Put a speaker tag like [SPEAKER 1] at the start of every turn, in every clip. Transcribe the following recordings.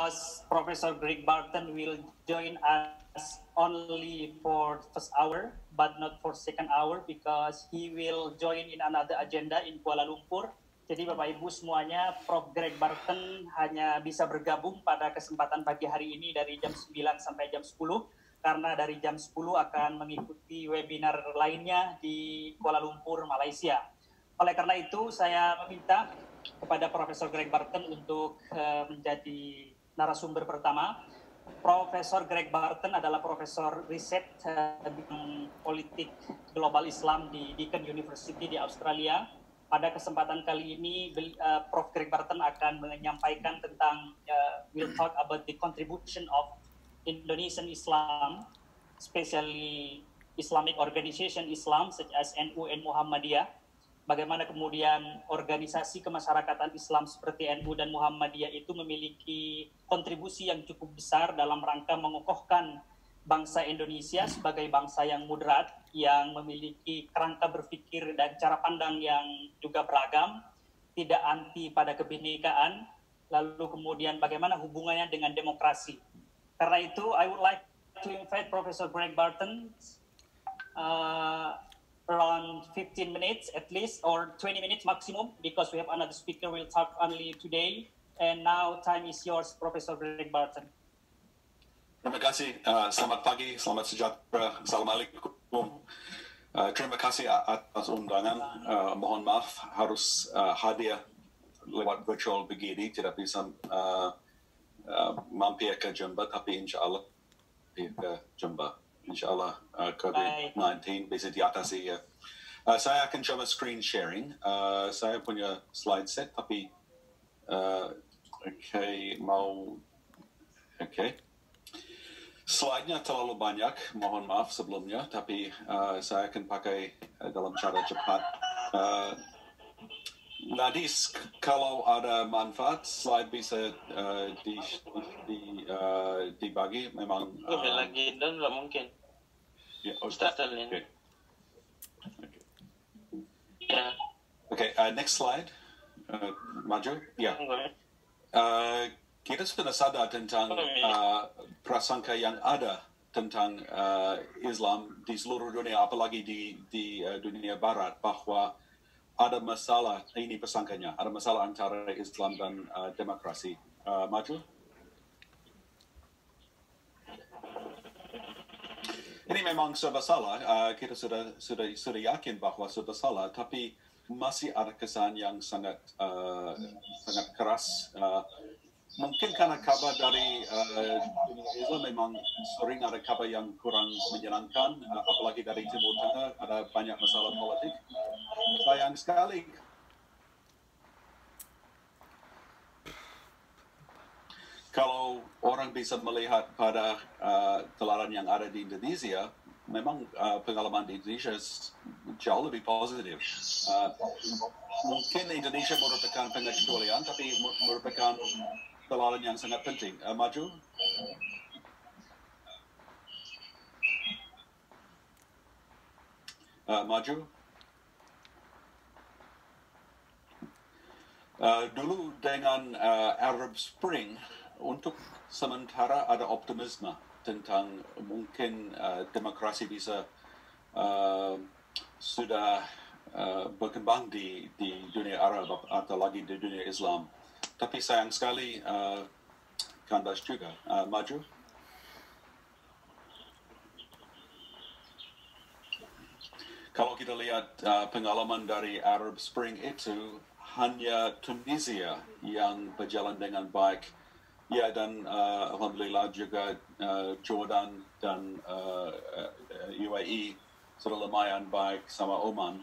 [SPEAKER 1] because Professor Greg Barton will join us only for first hour, but not for second hour because he will join in another agenda in Kuala Lumpur. Jadi Bapak Ibu semuanya, Prof. Greg Barton hanya bisa bergabung pada kesempatan pagi hari ini dari jam 9 sampai jam 10, karena dari jam 10 akan mengikuti webinar lainnya di Kuala Lumpur, Malaysia. Oleh karena itu, saya meminta kepada Profesor Greg Barton untuk menjadi narasumber pertama. Profesor Greg Barton adalah profesor riset bidang politik global Islam di Deakin University di Australia. Pada kesempatan kali ini, Prof. Greg Barton akan menyampaikan tentang will talk about the contribution of Indonesian Islam, especially Islamic organization Islam such as NU and Muhammadiyah. Bagaimana kemudian organisasi kemasyarakatan Islam seperti NU dan Muhammadiyah itu memiliki kontribusi yang cukup besar dalam rangka mengokohkan bangsa Indonesia sebagai bangsa yang moderat, yang memiliki kerangka berpikir dan cara pandang yang juga beragam, tidak anti pada kebinekaan, lalu kemudian bagaimana hubungannya dengan demokrasi. Karena itu, I would like to invite Professor Greg Barton around 15 minutes at least, or 20 minutes maximum, because we have another speaker will talk only today. And now time is yours, Professor Greg Barton.
[SPEAKER 2] Terima kasih. Selamat pagi, selamat sejahtera. Assalamualaikum. Terima kasih atas undangan. Mohon maaf harus hadir lewat virtual begini, tidak bisa mampir ke Jember, tapi insyaAllah ke Jember. InsyaAllah COVID-19 bisa diatasi. Saya akan coba screen sharing. Saya punya slide set, tapi slide-nya terlalu banyak, mohon maaf sebelumnya, tapi saya akan pakai dalam cara cepat. Nadis, kalau ada manfaat, slide bisa dibagi, memang...
[SPEAKER 3] lagi dan nggak mungkin.
[SPEAKER 2] Ya,
[SPEAKER 3] Okay. Ya.
[SPEAKER 2] Okay, next slide. Maju. Ya. Kita sudah sadar tentang prasangka yang ada tentang Islam di seluruh dunia, apalagi di dunia Barat, bahwa ada masalah, ini persangkanya, ada masalah antara Islam dan demokrasi. Maju. Ini memang serba salah. Kita sudah yakin bahwa serba salah, tapi masih ada kesan yang sangat keras. Mungkin karena kabar dari dunia Islam memang sering ada kabar yang kurang menyenangkan, apalagi dari Timur Tengah, ada banyak masalah politik. Sayang sekali. Kalau orang bisa melihat pada teladan yang ada di Indonesia, memang pengalaman di Indonesia jauh lebih positif. Mungkin Indonesia merupakan pengecualian, tapi merupakan teladan yang sangat penting. Maju. Maju. Dulu dengan Arab Spring, untuk sementara ada optimisme tentang mungkin demokrasi bisa sudah berkembang di dunia Arab atau lagi di dunia Islam. Tapi sayang sekali kandas juga. Maju. Kalau kita lihat pengalaman dari Arab Spring itu, hanya Tunisia yang berjalan dengan baik. Ya, dan alhamdulillah juga Jordan dan UAE sudah lumayan baik sama Oman.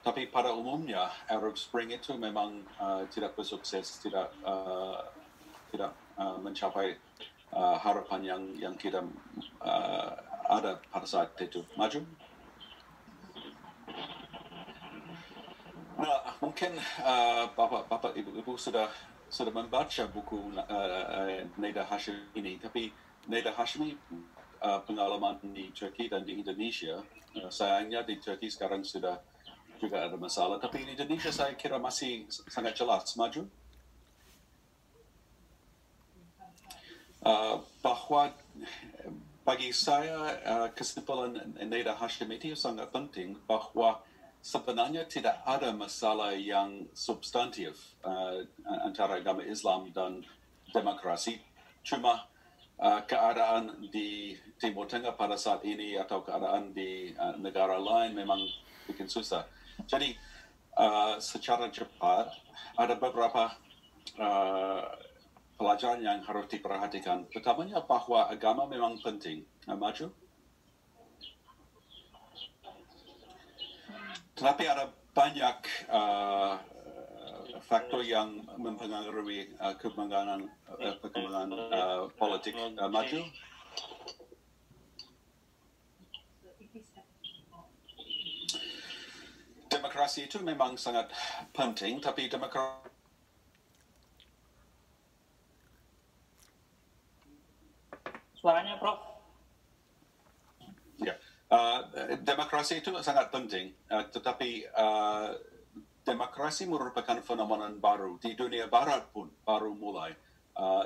[SPEAKER 2] Tapi pada umumnya Arab Spring itu memang tidak bersukses, tidak mencapai harapan yang kita ada pada saat itu. Maju. Nah, mungkin bapak ibu sudah membaca buku Neda Hashimi ini, tapi Neda Hashimi pengalaman di Turki dan di Indonesia, sayangnya di Turki sekarang sudah juga ada masalah, tapi di Indonesia saya kira masih sangat jelas. Maju. bahwa bagi saya kesimpulan Neda Hashimiti sangat penting bahwa sebenarnya tidak ada masalah yang substantif antara agama Islam dan demokrasi. Cuma keadaan di Timur Tengah pada saat ini atau keadaan di negara lain memang bikin susah. Jadi secara cepat ada beberapa pelajaran yang harus diperhatikan. Pertamanya bahwa agama memang penting. Maju. Tetapi ada banyak faktor yang mempengaruhi perkembangan politik. Maju. Demokrasi itu memang sangat penting, tapi demokrasi
[SPEAKER 1] Suaranya, Prof.
[SPEAKER 2] Ya, demokrasi itu sangat penting, tetapi demokrasi merupakan fenomena baru di dunia barat pun baru mulai,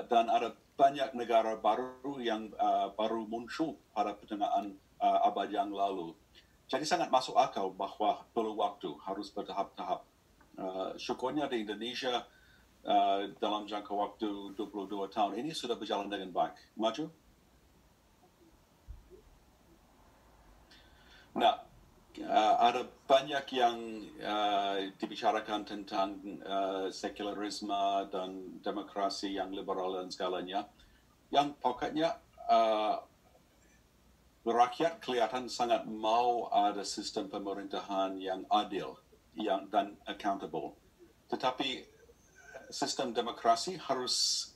[SPEAKER 2] dan ada banyak negara baru yang baru muncul pada pertengahan abad yang lalu. Jadi sangat masuk akal bahwa perlu waktu, harus bertahap-tahap. Syukurnya di Indonesia dalam jangka waktu 22 tahun ini sudah berjalan dengan baik. Maju. Nah, ada banyak yang dibicarakan tentang sekularisme dan demokrasi yang liberal dan segalanya. Yang pokoknya rakyat kelihatan sangat mau ada sistem pemerintahan yang adil dan accountable. Tetapi sistem demokrasi harus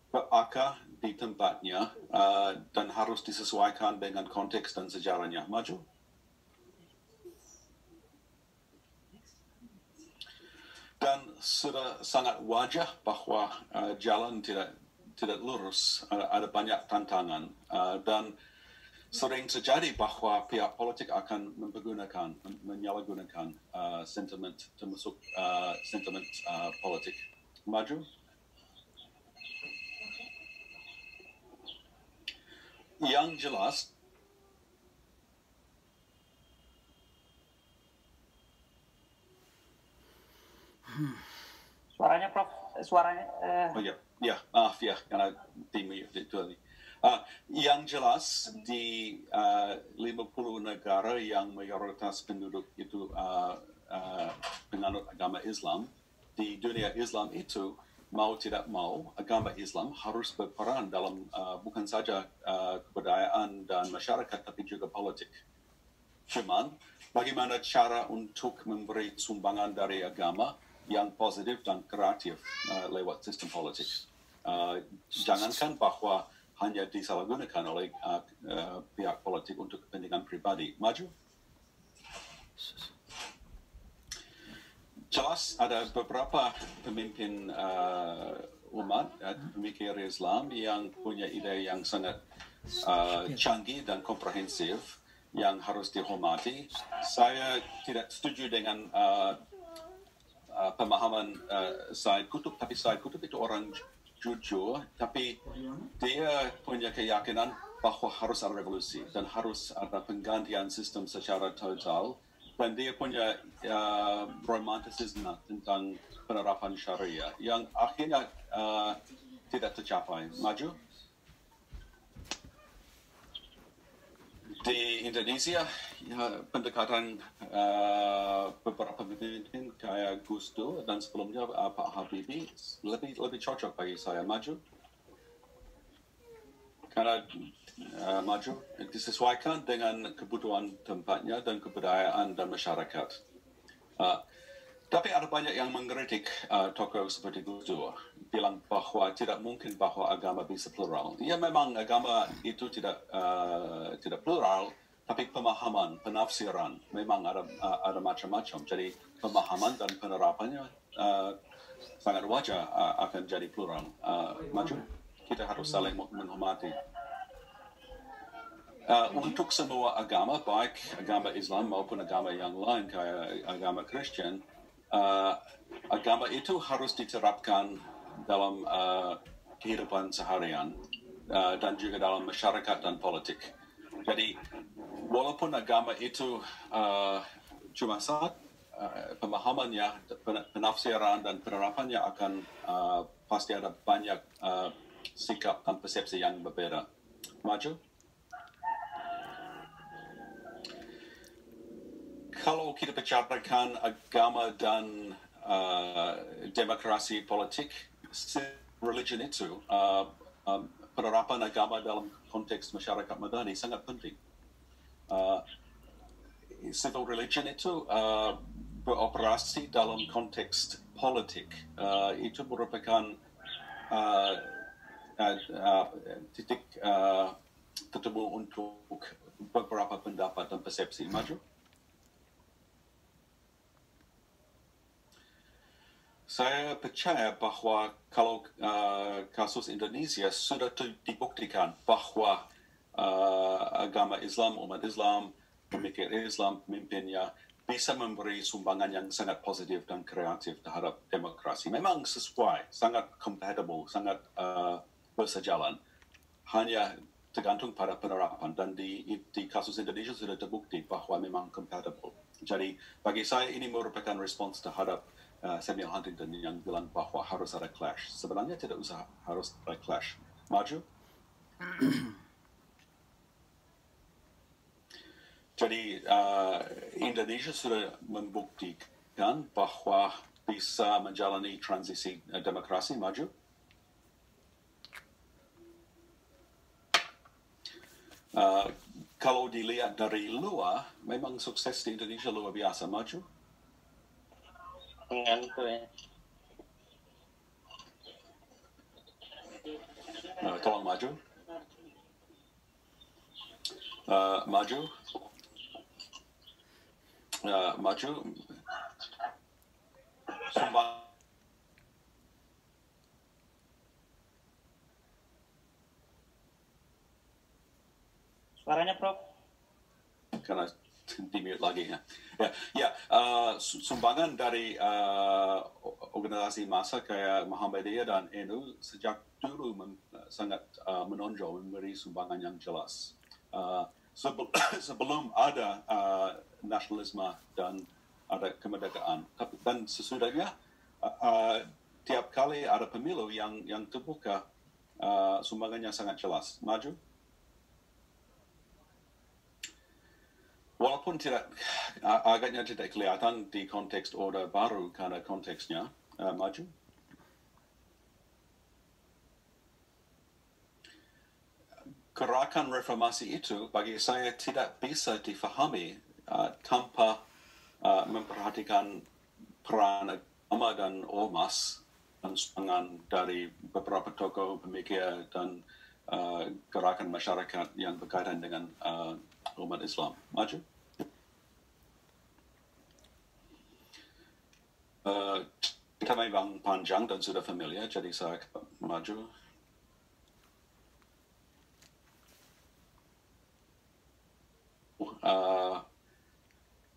[SPEAKER 2] berakar di tempatnya dan harus disesuaikan dengan konteks dan sejarahnya. Maju. Dan sudah sangat wajar bahwa jalan tidak lurus, ada banyak tantangan, dan sering terjadi bahwa pihak politik akan menyalahgunakan sentimen termasuk sentimen politik. Maju. Yang jelas,
[SPEAKER 1] Suaranya, Prof. Suaranya.
[SPEAKER 2] Oh ya, maaf ya, karena di-mute itu tadi. Yang jelas di 50 negara yang mayoritas penduduk itu penganut agama Islam, di dunia Islam itu mau tidak mau agama Islam harus berperan dalam bukan saja kebudayaan dan masyarakat tapi juga politik. Cuman bagaimana cara untuk memberi sumbangan dari agama yang positif dan kreatif lewat sistem politik. Jangankan bahwa hanya disalahgunakan oleh pihak politik untuk kepentingan pribadi. Maju. Jelas ada beberapa pemimpin umat, pemikir Islam yang punya ide yang sangat canggih dan komprehensif yang harus dihormati. Saya tidak setuju dengan pemahaman Said Qutb, tapi Said Qutb itu orang jujur, tapi dia punya keyakinan bahwa harus ada revolusi dan harus ada penggantian sistem secara total. Dan dia punya romantisisme tentang penerapan syariah yang akhirnya tidak tercapai. Maju. Di Indonesia, pendekatan beberapa pemimpin kayak Gus Dur dan sebelumnya Pak Habibie lebih cocok bagi saya. Maju. Karena maju disesuaikan dengan kebutuhan tempatnya dan kebudayaan dan masyarakat. Tapi ada banyak yang mengkritik tokoh seperti Gus Dur, bilang bahwa tidak mungkin bahwa agama bisa plural. Ya memang agama itu tidak plural, tapi pemahaman, penafsiran memang ada macam-macam. Jadi pemahaman dan penerapannya sangat wajar akan jadi plural. Maju, kita harus saling menghormati. Untuk semua agama, baik agama Islam maupun agama yang lain kayak agama Kristen, agama itu harus diterapkan dalam kehidupan seharian dan juga dalam masyarakat dan politik. Jadi walaupun agama itu cuma satu, pemahamannya, penafsiran dan penerapannya akan pasti ada banyak sikap dan persepsi yang berbeda. Maju. Kalau kita bicarakan agama dan demokrasi politik, religion itu, penerapan agama dalam konteks masyarakat madani sangat penting. Civil religion itu beroperasi dalam konteks politik. Itu merupakan titik ketemu untuk beberapa pendapat dan persepsi. Maju. Saya percaya bahwa kalau kasus Indonesia sudah dibuktikan bahwa agama Islam, umat Islam, pemikir Islam, pemimpinnya bisa memberi sumbangan yang sangat positif dan kreatif terhadap demokrasi. Memang sesuai, sangat compatible, sangat bersejalan. Hanya tergantung pada penerapan dan di kasus Indonesia sudah terbukti bahwa memang compatible. Jadi bagi saya ini merupakan respons terhadap Samuel Huntington yang bilang bahwa harus ada clash. Sebenarnya tidak usah harus ada clash. Maju. Jadi Indonesia sudah membuktikan bahwa bisa menjalani transisi demokrasi. Maju. Kalau dilihat dari luar, memang sukses di Indonesia luar biasa. Maju.
[SPEAKER 3] Mengantuk ya.
[SPEAKER 2] Tolong maju. Maju. Maju. Sumbang.
[SPEAKER 1] Suaranya, Prof.
[SPEAKER 2] Karena di-mute lagi ya. Sumbangan dari organisasi massa kayak Muhammadiyah dan NU sejak dulu sangat menonjol memberi sumbangan yang jelas. Sebelum ada nasionalisme dan ada kemerdekaan. Dan sesudahnya tiap kali ada pemilu yang terbuka, sumbangannya sangat jelas. Maju. Walaupun agaknya tidak kelihatan di konteks Orde Baru karena konteksnya. Maju. Gerakan reformasi itu bagi saya tidak bisa difahami tanpa memperhatikan peran agama dan ormas dan sumbangan dari beberapa tokoh pemikir dan gerakan masyarakat yang berkaitan dengan umat Islam. Maju. Kita memang panjang dan sudah familiar, jadi saya maju.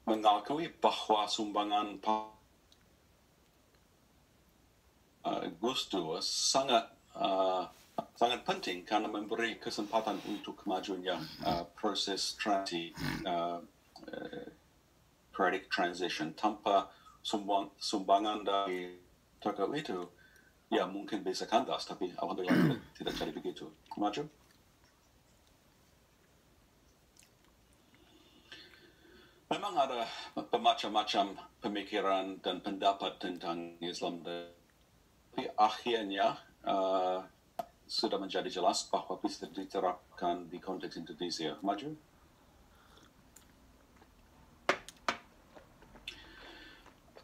[SPEAKER 2] Mengakui bahwa sumbangan Gus Dur sangat penting karena memberi kesempatan untuk kemajuannya proses transisi politik transition. Tanpa sumbangan dari tokoh itu, ya mungkin bisa kandas, tapi alhamdulillah tidak jadi begitu. Maju. Memang ada bermacam-macam pemikiran dan pendapat tentang Islam, tapi akhirnya sudah menjadi jelas bahwa bisa diterapkan di konteks Indonesia. Maju.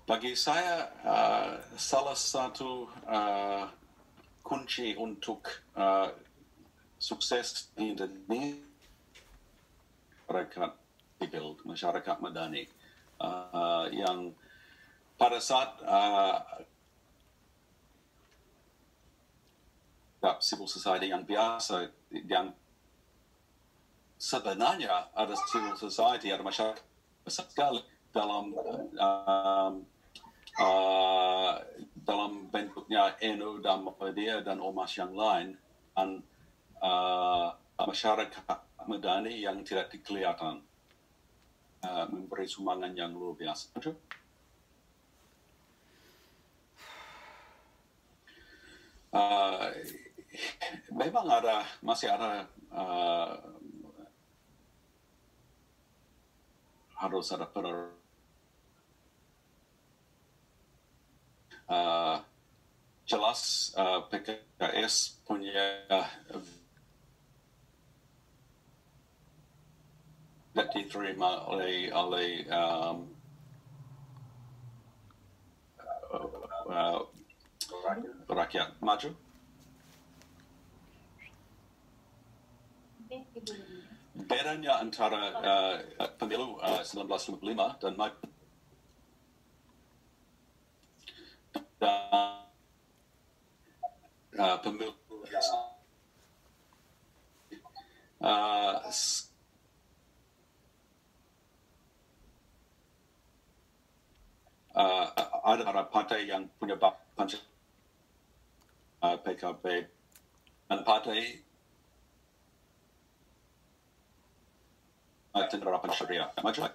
[SPEAKER 2] Bagi saya, salah satu kunci untuk sukses di Indonesia masyarakat madani yang pada saat civil society yang biasa, yang sebenarnya ada civil society, ada masyarakat besar sekali dalam dalam bentuknya NU dan Muhammadiyah dan ormas yang lain, dan masyarakat Madani yang tidak kelihatan memberi sumbangan yang luar biasa. Memang masih ada harus ada jelas PKS punya diterima oleh rakyat maju. Bedanya antara pemilu 1955 dan pemilu ada partai yang punya PKB dan partai penerapan syariah. Maju.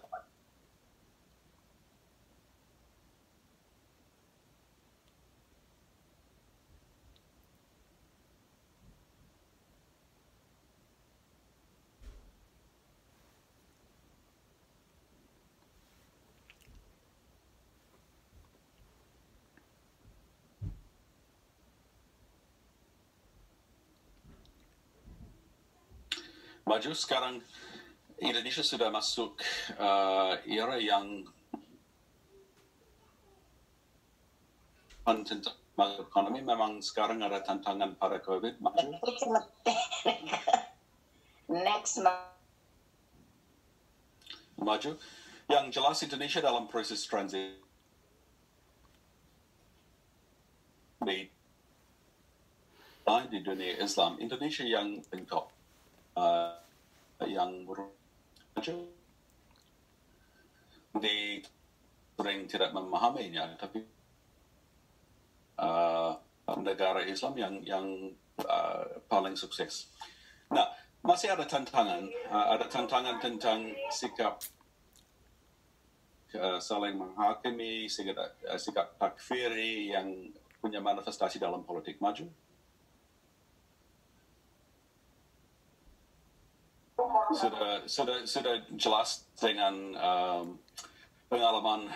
[SPEAKER 2] Maju sekarang Indonesia sudah masuk era yang tentang ekonomi. Memang sekarang ada tantangan pada COVID. Maju.
[SPEAKER 4] Next.
[SPEAKER 2] Maju. Yang jelas Indonesia dalam proses transisi di dunia Islam. Indonesia yang bentuk yang maju di sering tidak memahaminya, tapi negara Islam yang paling sukses. Nah, masih ada tantangan tentang sikap saling menghakimi, sikap takfiri yang punya manifestasi dalam politik. Maju. Sudah jelas dengan pengalaman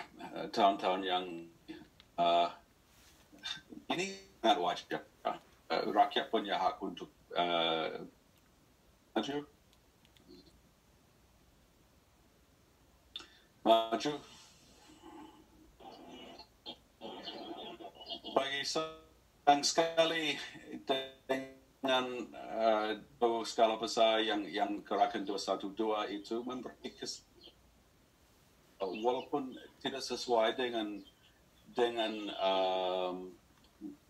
[SPEAKER 2] tahun-tahun yang ini sangat wajar. Rakyat punya hak untuk maju. Bagi sayang sekali dengan skala besar yang gerakan 212 itu memberi walaupun tidak sesuai dengan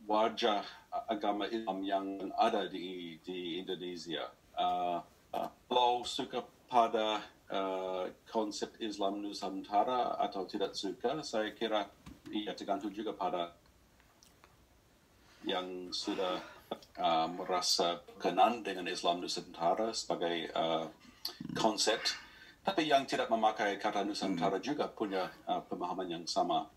[SPEAKER 2] wajah agama Islam yang ada di Indonesia. Kalau suka pada konsep Islam Nusantara atau tidak suka, saya kira ia tergantung juga pada yang sudah merasa kenal dengan Islam Nusantara sebagai konsep, tapi yang tidak memakai kata Nusantara juga punya pemahaman yang sama.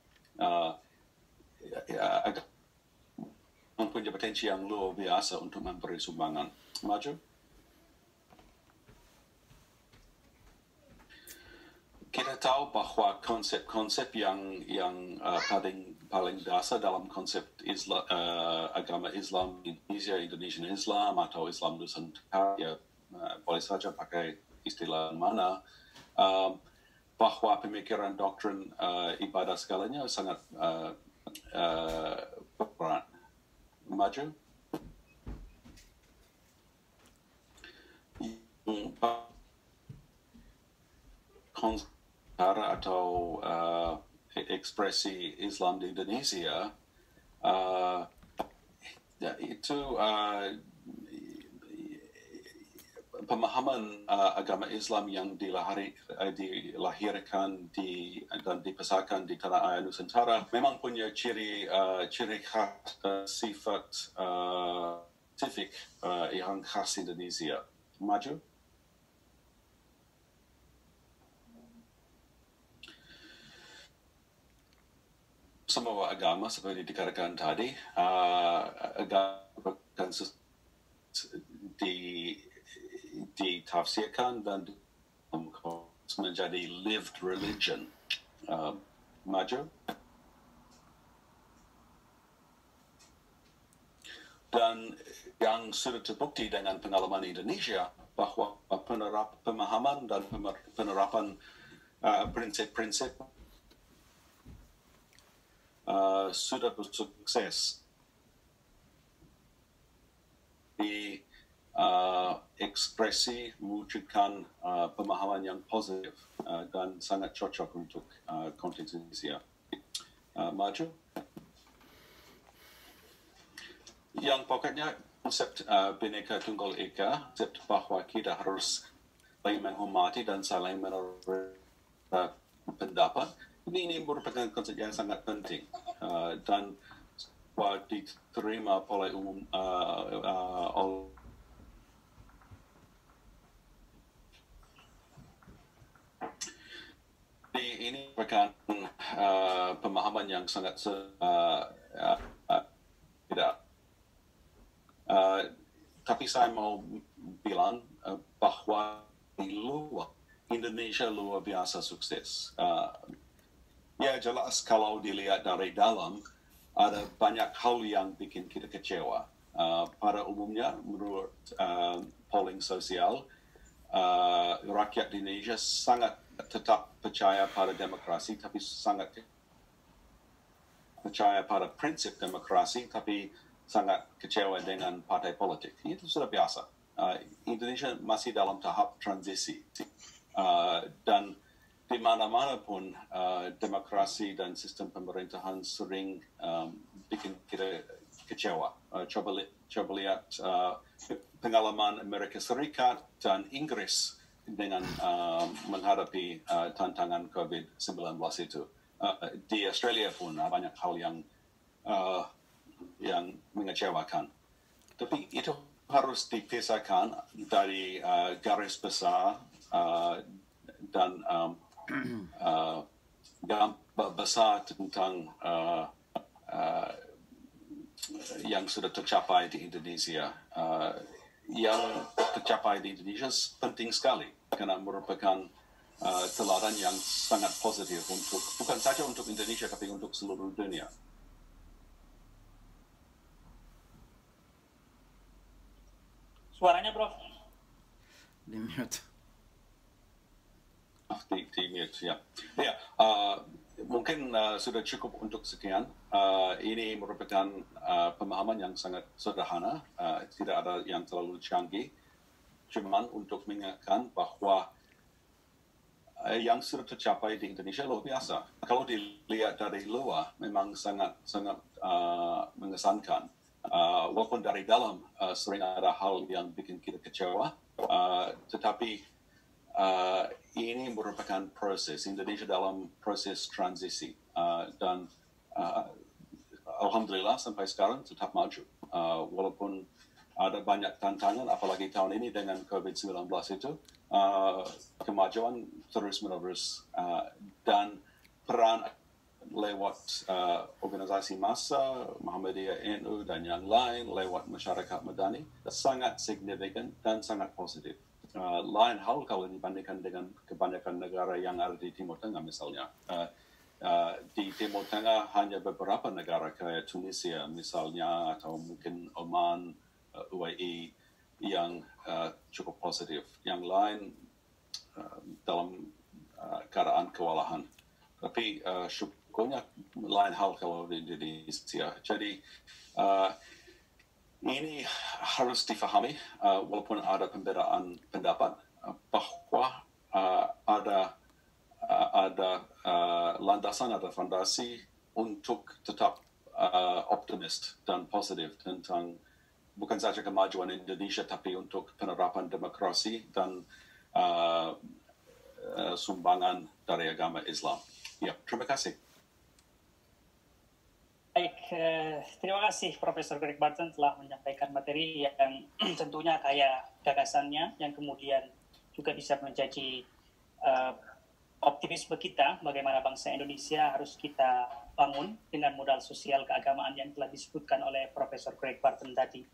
[SPEAKER 2] Punya potensi yang luar biasa untuk memberi sumbangan. Maju. Kita tahu bahwa konsep yang paling dasar dalam konsep agama Islam Indonesian Islam atau Islam Nusantara, ya boleh saja pakai istilah mana, bahwa pemikiran doktrin ibadah segalanya sangat berperan. Maju. Atau ekspresi Islam di Indonesia itu pemahaman agama Islam yang dilahirkan dan dibesarkan di tanah air Nusantara memang punya ciri khas sifat spesifik yang khas Indonesia. Maju. Semua agama seperti dikatakan tadi agama ditafsirkan dan menjadi lived religion. Maju. Dan yang sudah terbukti dengan pengalaman Indonesia bahwa pemahaman dan penerapan prinsip-prinsip sudah bersukses di ekspresi mewujudkan pemahaman yang positif dan sangat cocok untuk konteks Indonesia. Maju. Yang pokoknya konsep Bhinneka Tunggal Ika, konsep bahwa kita harus saling menghormati dan saling menerima pendapat, ini merupakan konsep yang sangat penting dan diterima oleh umum ini merupakan pemahaman yang sangat tidak. Tapi saya mau bilang bahwa di luar Indonesia luar biasa sukses. Ya jelas kalau dilihat dari dalam ada banyak hal yang bikin kita kecewa. Pada umumnya menurut polling sosial rakyat Indonesia sangat tetap percaya pada demokrasi tapi sangat percaya pada prinsip demokrasi tapi sangat kecewa dengan partai politik. Itu sudah biasa. Indonesia masih dalam tahap transisi. Dan di mana-mana pun demokrasi dan sistem pemerintahan sering bikin kita kecewa. Coba lihat pengalaman Amerika Serikat dan Inggris dengan menghadapi tantangan COVID-19 itu. Di Australia pun banyak hal yang mengecewakan. Tapi itu harus dipisahkan dari garis besar dan gambar besar tentang yang sudah tercapai di Indonesia. Yang tercapai di Indonesia penting sekali karena merupakan teladan yang sangat positif bukan saja untuk Indonesia tapi untuk seluruh dunia.
[SPEAKER 1] Suaranya, Prof.
[SPEAKER 4] Di mute.
[SPEAKER 2] Di mute, ya. Ya, mungkin sudah cukup untuk sekian. Ini merupakan pemahaman yang sangat sederhana, tidak ada yang terlalu canggih. Cuman untuk mengingatkan bahwa yang sudah tercapai di Indonesia luar biasa. Kalau dilihat dari luar, memang sangat mengesankan. Walaupun dari dalam sering ada hal yang bikin kita kecewa, tetapi ini merupakan proses Indonesia dalam proses transisi dan alhamdulillah sampai sekarang tetap maju walaupun ada banyak tantangan apalagi tahun ini dengan COVID-19 itu kemajuan terus menerus dan peran lewat organisasi massa, Muhammadiyah NU dan yang lain, lewat masyarakat madani, sangat signifikan dan sangat positif. Lain hal kalau dibandingkan dengan kebanyakan negara yang ada di Timur Tengah misalnya. Di Timur Tengah hanya beberapa negara kayak Tunisia misalnya, atau mungkin Oman, UAE, yang cukup positif. Yang lain dalam keadaan kewalahan. Tapi syukurnya lain hal kalau di Indonesia. Jadi ini harus difahami walaupun ada perbedaan pendapat bahwa ada landasan, ada fondasi untuk tetap optimis dan positif tentang bukan saja kemajuan Indonesia tapi untuk penerapan demokrasi dan sumbangan dari agama Islam. Ya, terima kasih.
[SPEAKER 1] Baik, terima kasih Profesor Greg Barton telah menyampaikan materi yang tentunya kaya gagasannya, yang kemudian juga bisa menjadi optimisme kita bagaimana bangsa Indonesia harus kita bangun dengan modal sosial keagamaan yang telah disebutkan oleh Profesor Greg Barton tadi.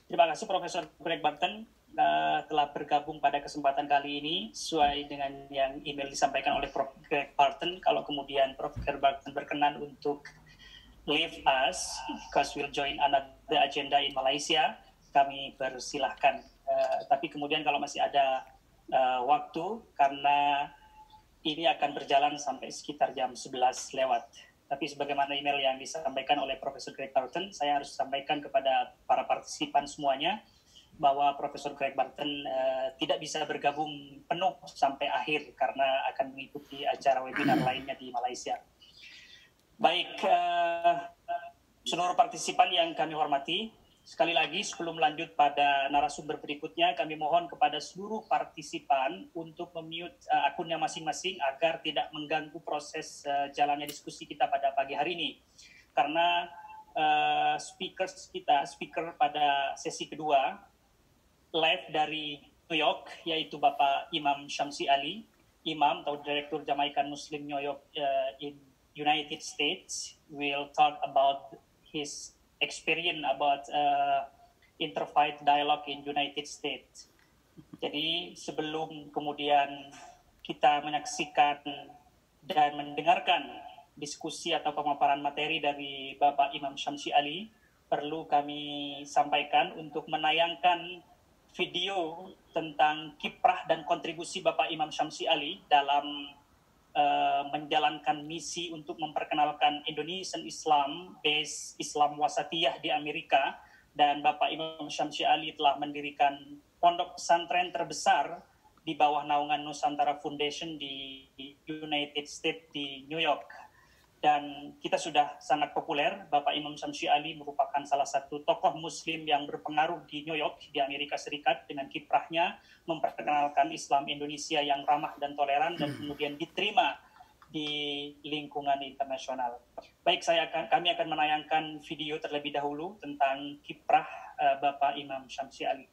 [SPEAKER 1] Terima kasih Profesor Greg Barton telah bergabung pada kesempatan kali ini sesuai dengan yang email disampaikan oleh Prof. Greg Barton. Kalau kemudian Prof. Greg Barton berkenan untuk leave us because we'll join another agenda in Malaysia, kami persilahkan. Tapi kemudian kalau masih ada waktu, karena ini akan berjalan sampai sekitar jam 11 lewat. Tapi sebagaimana email yang disampaikan oleh Profesor Greg Barton, saya harus sampaikan kepada para partisipan semuanya bahwa Profesor Greg Barton tidak bisa bergabung penuh sampai akhir karena akan mengikuti acara webinar lainnya di Malaysia. Baik, seluruh partisipan yang kami hormati, sekali lagi sebelum lanjut pada narasumber berikutnya, kami mohon kepada seluruh partisipan untuk memute akunnya masing-masing agar tidak mengganggu proses jalannya diskusi kita pada pagi hari ini. Karena speaker pada sesi kedua, live dari New York, yaitu Bapak Imam Syamsi Ali, Imam atau Direktur Jamaikan Muslim New York in United States, will talk about his experience about interfaith dialogue in United States. Jadi sebelum kemudian kita menyaksikan dan mendengarkan diskusi atau pemaparan materi dari Bapak Imam Syamsi Ali, perlu kami sampaikan untuk menayangkan video tentang kiprah dan kontribusi Bapak Imam Syamsi Ali dalam menjalankan misi untuk memperkenalkan Indonesian Islam based Islam Wasatiyah di Amerika, dan Bapak Imam Syamsi Ali telah mendirikan pondok pesantren terbesar di bawah naungan Nusantara Foundation di United States di New York. Dan kita sudah sangat populer. Bapak Imam Syamsi Ali merupakan salah satu tokoh muslim yang berpengaruh di New York, di Amerika Serikat, dengan kiprahnya memperkenalkan Islam Indonesia yang ramah dan toleran dan kemudian diterima di lingkungan internasional. Baik, kami akan menayangkan video terlebih dahulu tentang kiprah Bapak Imam Syamsi Ali.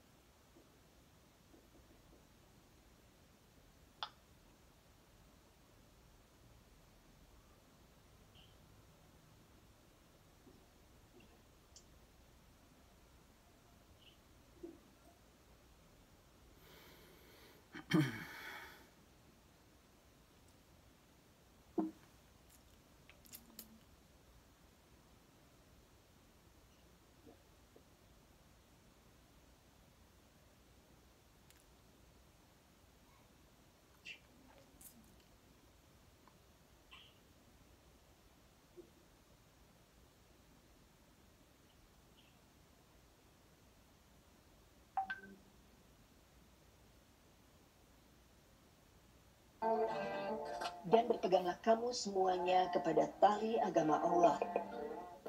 [SPEAKER 5] Dan berpeganglah kamu semuanya kepada tali agama Allah,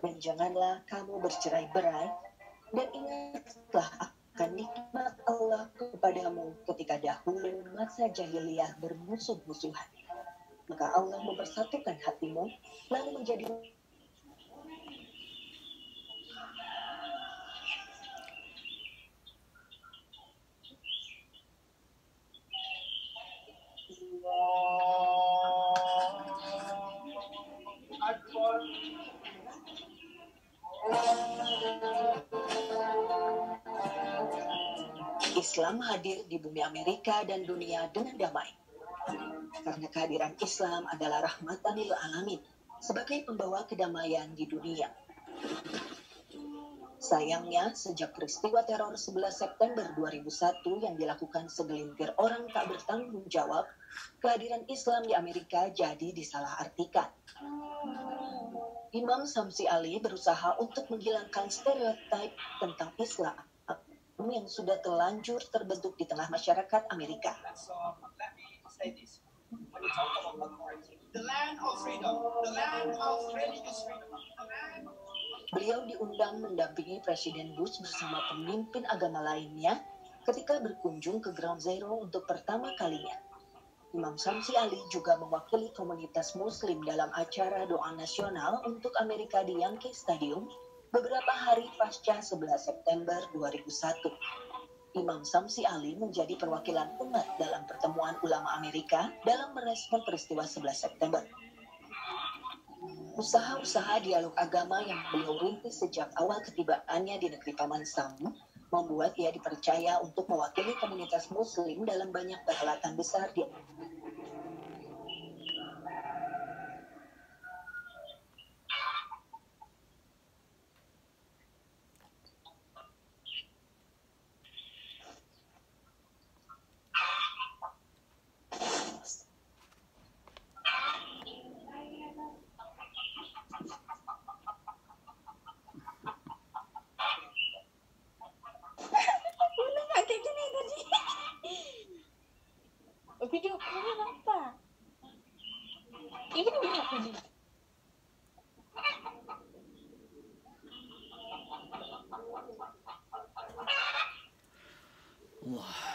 [SPEAKER 5] dan janganlah kamu bercerai-berai, dan ingatlah akan nikmat Allah kepadamu ketika dahulu masa jahiliyah bermusuh-musuhan. Maka Allah mempersatukan hatimu, lalu menjadi Islam hadir di bumi Amerika dan dunia dengan damai. Karena kehadiran Islam adalah rahmatan lil alamin sebagai pembawa kedamaian di dunia. Sayangnya, sejak peristiwa teror 11 September 2001 yang dilakukan segelintir orang tak bertanggung jawab, kehadiran Islam di Amerika jadi disalahartikan. Imam Syamsi Ali berusaha untuk menghilangkan stereotip tentang Islam yang sudah terlanjur terbentuk di tengah masyarakat Amerika.
[SPEAKER 6] The land of freedom, the land of religious freedom, the land of
[SPEAKER 5] Beliau diundang mendampingi Presiden Bush bersama pemimpin agama lainnya ketika berkunjung ke Ground Zero untuk pertama kalinya. Imam Syamsi Ali juga mewakili komunitas Muslim dalam acara doa nasional untuk Amerika di Yankee Stadium beberapa hari pasca 11 September 2001. Imam Syamsi Ali menjadi perwakilan umat dalam pertemuan ulama Amerika dalam merespon peristiwa 11 September. Usaha-usaha dialog agama yang beliau rintis sejak awal ketibaannya di negeri Paman Sam membuat ia dipercaya untuk mewakili komunitas Muslim dalam banyak perhelatan besar di
[SPEAKER 6] video ini apa? Ini video ini.
[SPEAKER 4] Wah.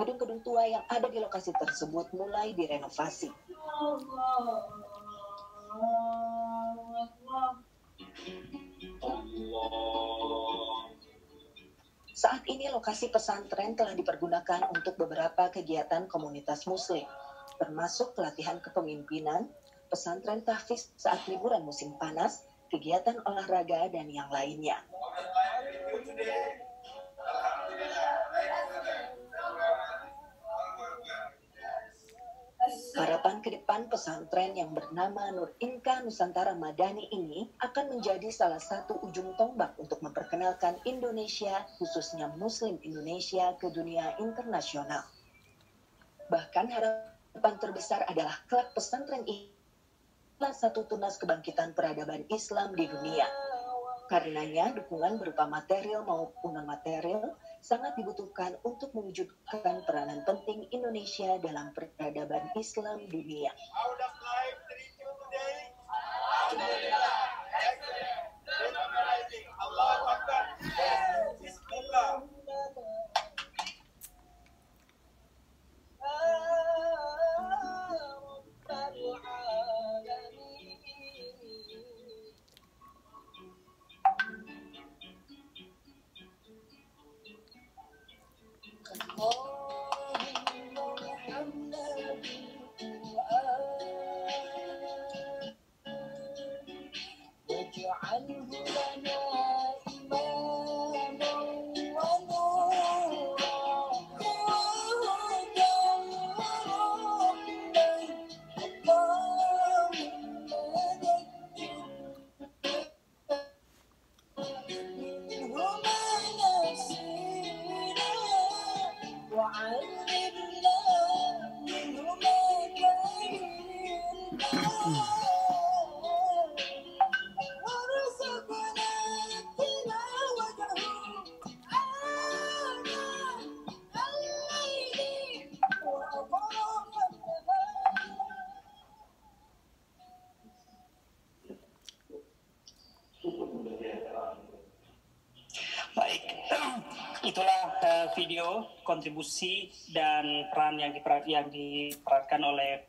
[SPEAKER 5] gedung-gedung tua yang ada di lokasi tersebut mulai direnovasi. Saat ini lokasi pesantren telah dipergunakan untuk beberapa kegiatan komunitas Muslim, termasuk pelatihan kepemimpinan, pesantren tahfiz saat liburan musim panas, kegiatan olahraga, dan yang lainnya. Harapan ke depan pesantren yang bernama Nur Inka Nusantara Madani ini akan menjadi salah satu ujung tombak untuk memperkenalkan Indonesia, khususnya Muslim Indonesia, ke dunia internasional. Bahkan harapan terbesar adalah kelak pesantren ini adalah satu tunas kebangkitan peradaban Islam di dunia. Karenanya, dukungan berupa material maupun non-material sangat dibutuhkan untuk mewujudkan peranan penting Indonesia dalam peradaban Islam dunia.
[SPEAKER 1] Baik, itulah video kontribusi dan peran yang diperankan oleh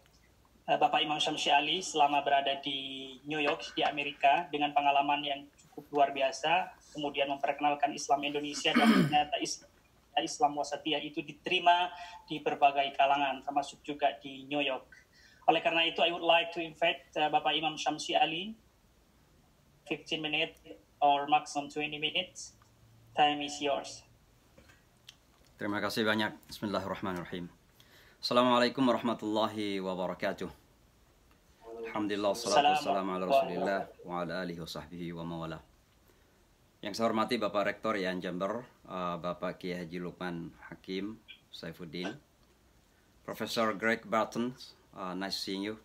[SPEAKER 1] Bapak Imam Syamsi Ali selama berada di New York di Amerika dengan pengalaman yang cukup luar biasa, kemudian memperkenalkan Islam Indonesia dan ternyata Islam Wasatiyah itu diterima di berbagai kalangan, termasuk juga di New York. Oleh karena itu, I would like to invite Bapak Imam Syamsi Ali, 15 minutes or maximum 20 minutes. Time is yours.
[SPEAKER 4] Terima kasih banyak. Bismillahirrahmanirrahim. Assalamualaikum warahmatullahi wabarakatuh. Alhamdulillah, salatu wassalamu ala rasulillah wa ala alihi wa sahbihi wa mawala. Yang saya hormati Bapak Rektor IAIN Jember, Bapak Kiai Haji Lukman Hakim Saifuddin, Profesor Greg Barton, nice seeing you.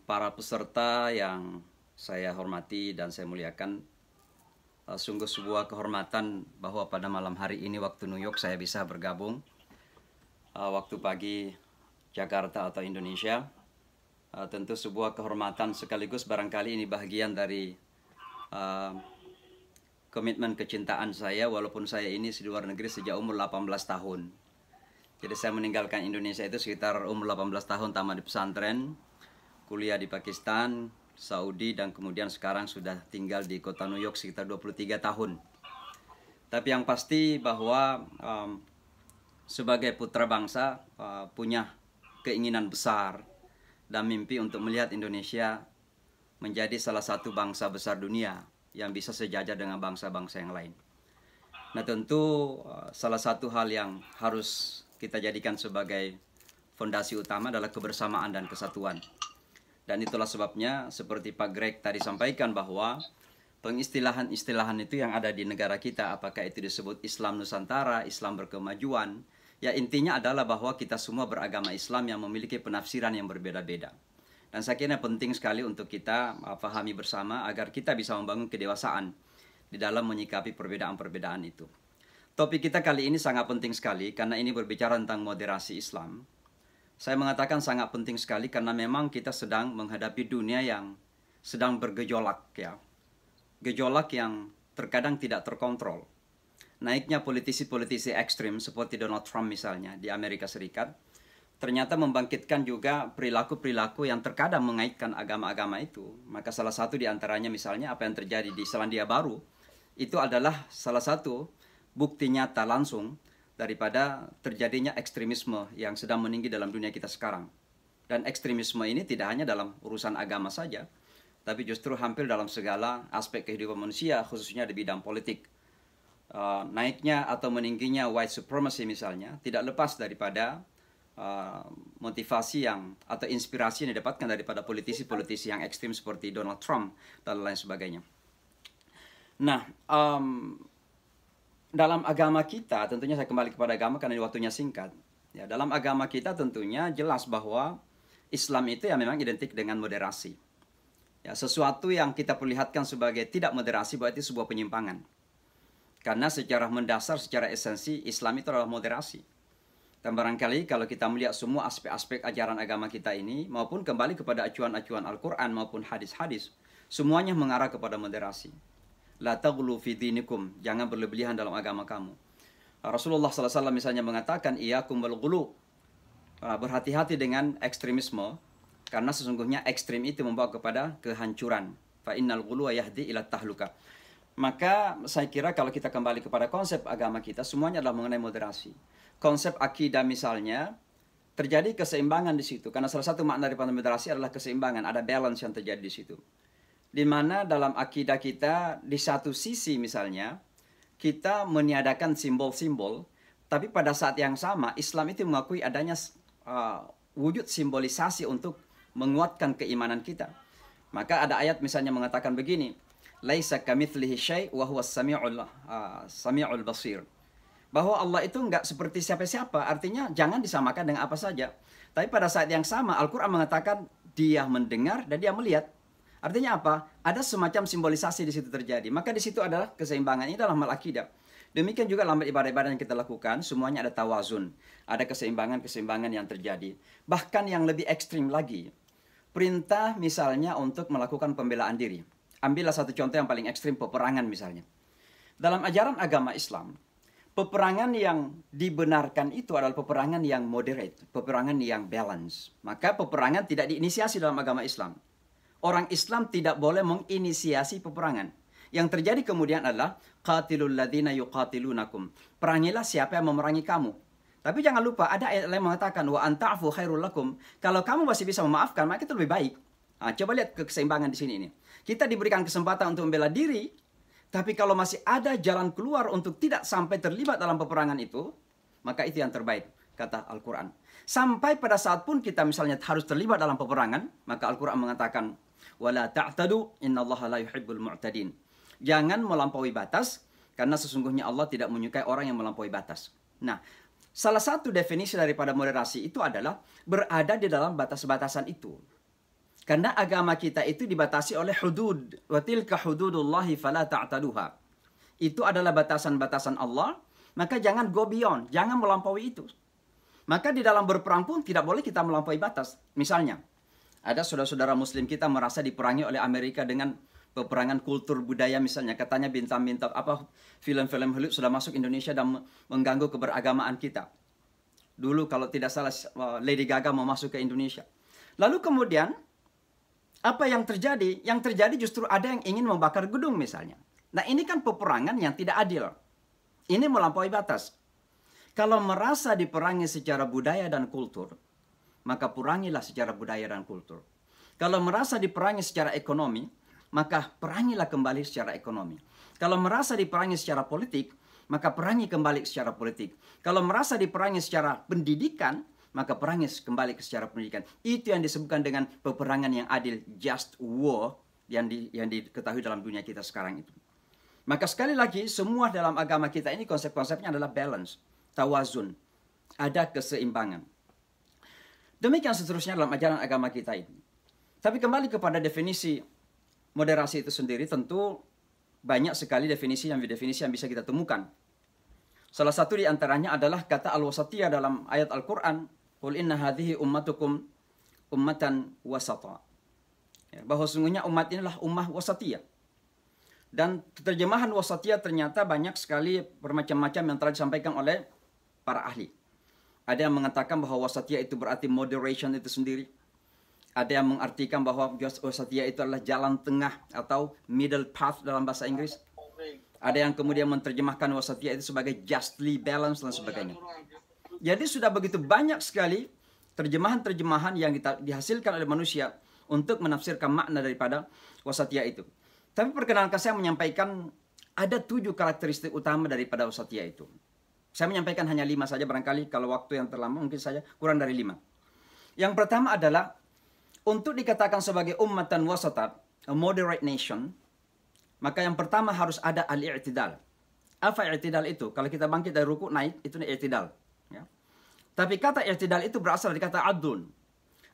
[SPEAKER 4] Para peserta yang saya hormati dan saya muliakan, sungguh sebuah kehormatan bahwa pada malam hari ini waktu New York saya bisa bergabung, waktu pagi Jakarta atau Indonesia. Tentu sebuah kehormatan sekaligus barangkali ini bagian dari komitmen kecintaan saya, walaupun saya ini di luar negeri sejak umur 18 tahun. Jadi saya meninggalkan Indonesia itu sekitar umur 18 tahun, tamat di pesantren, kuliah di Pakistan, Saudi, dan kemudian sekarang sudah tinggal di kota New York sekitar 23 tahun. Tapi yang pasti bahwa sebagai putra bangsa punya keinginan besar dan mimpi untuk melihat Indonesia menjadi salah satu bangsa besar dunia yang bisa sejajar dengan bangsa-bangsa yang lain. Nah tentu salah satu hal yang harus kita jadikan sebagai fondasi utama adalah kebersamaan dan kesatuan. Dan itulah sebabnya seperti Pak Greg tadi sampaikan bahwa pengistilahan-istilahan itu yang ada di negara kita, apakah itu disebut Islam Nusantara, Islam berkemajuan, ya intinya adalah bahwa kita semua beragama Islam yang memiliki penafsiran yang berbeda-beda. Dan saya kira penting sekali untuk kita pahami bersama agar kita bisa membangun kedewasaan di dalam menyikapi perbedaan-perbedaan itu. Topik kita kali ini sangat penting sekali karena ini berbicara tentang moderasi Islam. Saya mengatakan sangat penting sekali karena memang kita sedang menghadapi dunia yang sedang bergejolak, ya. Gejolak yang terkadang tidak terkontrol. Naiknya politisi-politisi ekstrim seperti Donald Trump misalnya di Amerika Serikat ternyata membangkitkan juga perilaku-perilaku yang terkadang mengaitkan agama-agama itu. Maka salah satu di antaranya misalnya apa yang terjadi di Selandia Baru itu adalah salah satu bukti nyata langsung daripada terjadinya ekstremisme yang sedang meninggi dalam dunia kita sekarang. Dan ekstremisme ini tidak hanya dalam urusan agama saja, tapi justru hampir dalam segala aspek kehidupan manusia, khususnya di bidang politik. Naiknya atau meningginya white supremacy misalnya, tidak lepas daripada motivasi yang atau inspirasi yang didapatkan daripada politisi-politisi yang ekstrim seperti Donald Trump dan lain sebagainya. Nah, dalam agama kita, tentunya saya kembali kepada agama karena waktunya singkat. Ya, dalam agama kita tentunya jelas bahwa Islam itu ya memang identik dengan moderasi. Ya, sesuatu yang kita perlihatkan sebagai tidak moderasi berarti sebuah penyimpangan. Karena secara mendasar, secara esensi, Islam itu adalah moderasi. Dan barangkali kalau kita melihat semua aspek-aspek ajaran agama kita ini, maupun kembali kepada acuan-acuan Al-Quran maupun hadis-hadis, semuanya mengarah kepada moderasi. La taghlu fi dinikum, jangan berlebihan dalam agama kamu. Rasulullah SAW misalnya mengatakan, iyakum wal ghulu, berhati-hati dengan ekstremisme, karena sesungguhnya ekstrim itu membawa kepada kehancuran. Fa innal ghulu yahdi ila tahluka. Maka saya kira kalau kita kembali kepada konsep agama kita, semuanya adalah mengenai moderasi. Konsep akidah misalnya, terjadi keseimbangan di situ. Karena salah satu makna daripada moderasi adalah keseimbangan, ada balance yang terjadi di situ. Di mana dalam akidah kita, di satu sisi misalnya, kita meniadakan simbol-simbol, tapi pada saat yang sama, Islam itu mengakui adanya wujud simbolisasi untuk menguatkan keimanan kita. Maka ada ayat misalnya mengatakan begini, laisa kamitslihi syai' wa huwas sami'ul basir. Bahwa Allah itu enggak seperti siapa-siapa, artinya jangan disamakan dengan apa saja. Tapi pada saat yang sama, Al-Quran mengatakan dia mendengar dan dia melihat. Artinya apa? Ada semacam simbolisasi di situ terjadi. Maka di situ adalah keseimbangan. Ini dalam hal akidah. Demikian juga dalam ibadah-ibadah yang kita lakukan, semuanya ada tawazun. Ada keseimbangan-keseimbangan yang terjadi. Bahkan yang lebih ekstrim lagi. Perintah misalnya untuk melakukan pembelaan diri. Ambillah satu contoh yang paling ekstrim, peperangan misalnya. Dalam ajaran agama Islam, peperangan yang dibenarkan itu adalah peperangan yang moderate. Peperangan yang balance. Maka peperangan tidak diinisiasi dalam agama Islam. Orang Islam tidak boleh menginisiasi peperangan. Yang terjadi kemudian adalah qatilul ladzina yuqatilunakum. Perangilah siapa yang memerangi kamu. Tapi jangan lupa ada ayat yang mengatakan wa anta'fu khairul lakum. Kalau kamu masih bisa memaafkan, maka itu lebih baik. Coba lihat keseimbangan di sini ini. Kita diberikan kesempatan untuk membela diri, Tapi kalau masih ada jalan keluar untuk tidak sampai terlibat dalam peperangan itu, maka itu yang terbaik, kata Al-Quran. Sampai pada saat pun kita misalnya harus terlibat dalam peperangan, maka Al-Quran mengatakan, وَلَا تَعْتَدُوا إِنَّ اللَّهَ لَا يُحِبُّ الْمُعْتَدِينَ. Jangan melampaui batas, karena sesungguhnya Allah tidak menyukai orang yang melampaui batas. Nah, salah satu definisi daripada moderasi itu adalah berada di dalam batas-batasan itu. Karena agama kita itu dibatasi oleh hudud. Wa tilka hududullahi fala ta'taduha. Itu adalah batasan-batasan Allah, maka jangan go beyond, jangan melampaui itu. Maka di dalam berperang pun tidak boleh kita melampaui batas. Misalnya, ada saudara-saudara muslim kita merasa diperangi oleh Amerika dengan peperangan kultur budaya misalnya. Katanya bintang-bintang film-film Hollywood sudah masuk Indonesia dan mengganggu keberagamaan kita. Dulu kalau tidak salah Lady Gaga mau masuk ke Indonesia. Lalu kemudian apa yang terjadi? Yang terjadi justru ada yang ingin membakar gedung misalnya. Nah ini kan peperangan yang tidak adil. Ini melampaui batas. Kalau merasa diperangi secara budaya dan kultur, maka perangilah secara budaya dan kultur. Kalau merasa diperangi secara ekonomi, maka perangilah kembali secara ekonomi. Kalau merasa diperangi secara politik, maka perangi kembali secara politik. Kalau merasa diperangi secara pendidikan, maka perangi kembali ke secara pendidikan. Itu yang disebutkan dengan peperangan yang adil, just war, yang diketahui dalam dunia kita sekarang itu. Maka sekali lagi, semua dalam agama kita ini konsep-konsepnya adalah balance, tawazun. Ada keseimbangan. Demikian seterusnya dalam ajaran agama kita ini. Tapi kembali kepada definisi moderasi itu sendiri, tentu banyak sekali definisi yang bisa kita temukan. Salah satu di antaranya adalah kata al-wasatiyah dalam ayat Al-Quran. Qul inna hadhihi ummatukum ummatan wasata. Ya, bahwa sungguhnya umat inilah ummah wasatiyah. Dan terjemahan wasatiyah ternyata banyak sekali bermacam-macam yang telah disampaikan oleh para ahli. Ada yang mengatakan bahwa wasatiyah itu berarti moderation itu sendiri. Ada yang mengartikan bahwa wasatiyah itu adalah jalan tengah atau middle path dalam bahasa Inggris. Ada yang kemudian menerjemahkan wasatiyah itu sebagai justly balanced dan sebagainya. Jadi sudah begitu banyak sekali terjemahan-terjemahan yang dihasilkan oleh manusia untuk menafsirkan makna daripada wasatiyah itu. Tapi perkenankan saya menyampaikan ada 7 karakteristik utama daripada wasatiyah itu. Saya menyampaikan hanya 5 saja barangkali, kalau waktu yang terlama mungkin saja kurang dari 5. Yang pertama adalah untuk dikatakan sebagai ummatan wasatat, a moderate nation, maka yang pertama harus ada al-i'tidal. Apa i'tidal itu? Kalau kita bangkit dari ruku naik, itu i'tidal. Ya. Tapi kata i'tidal itu berasal dari kata adun.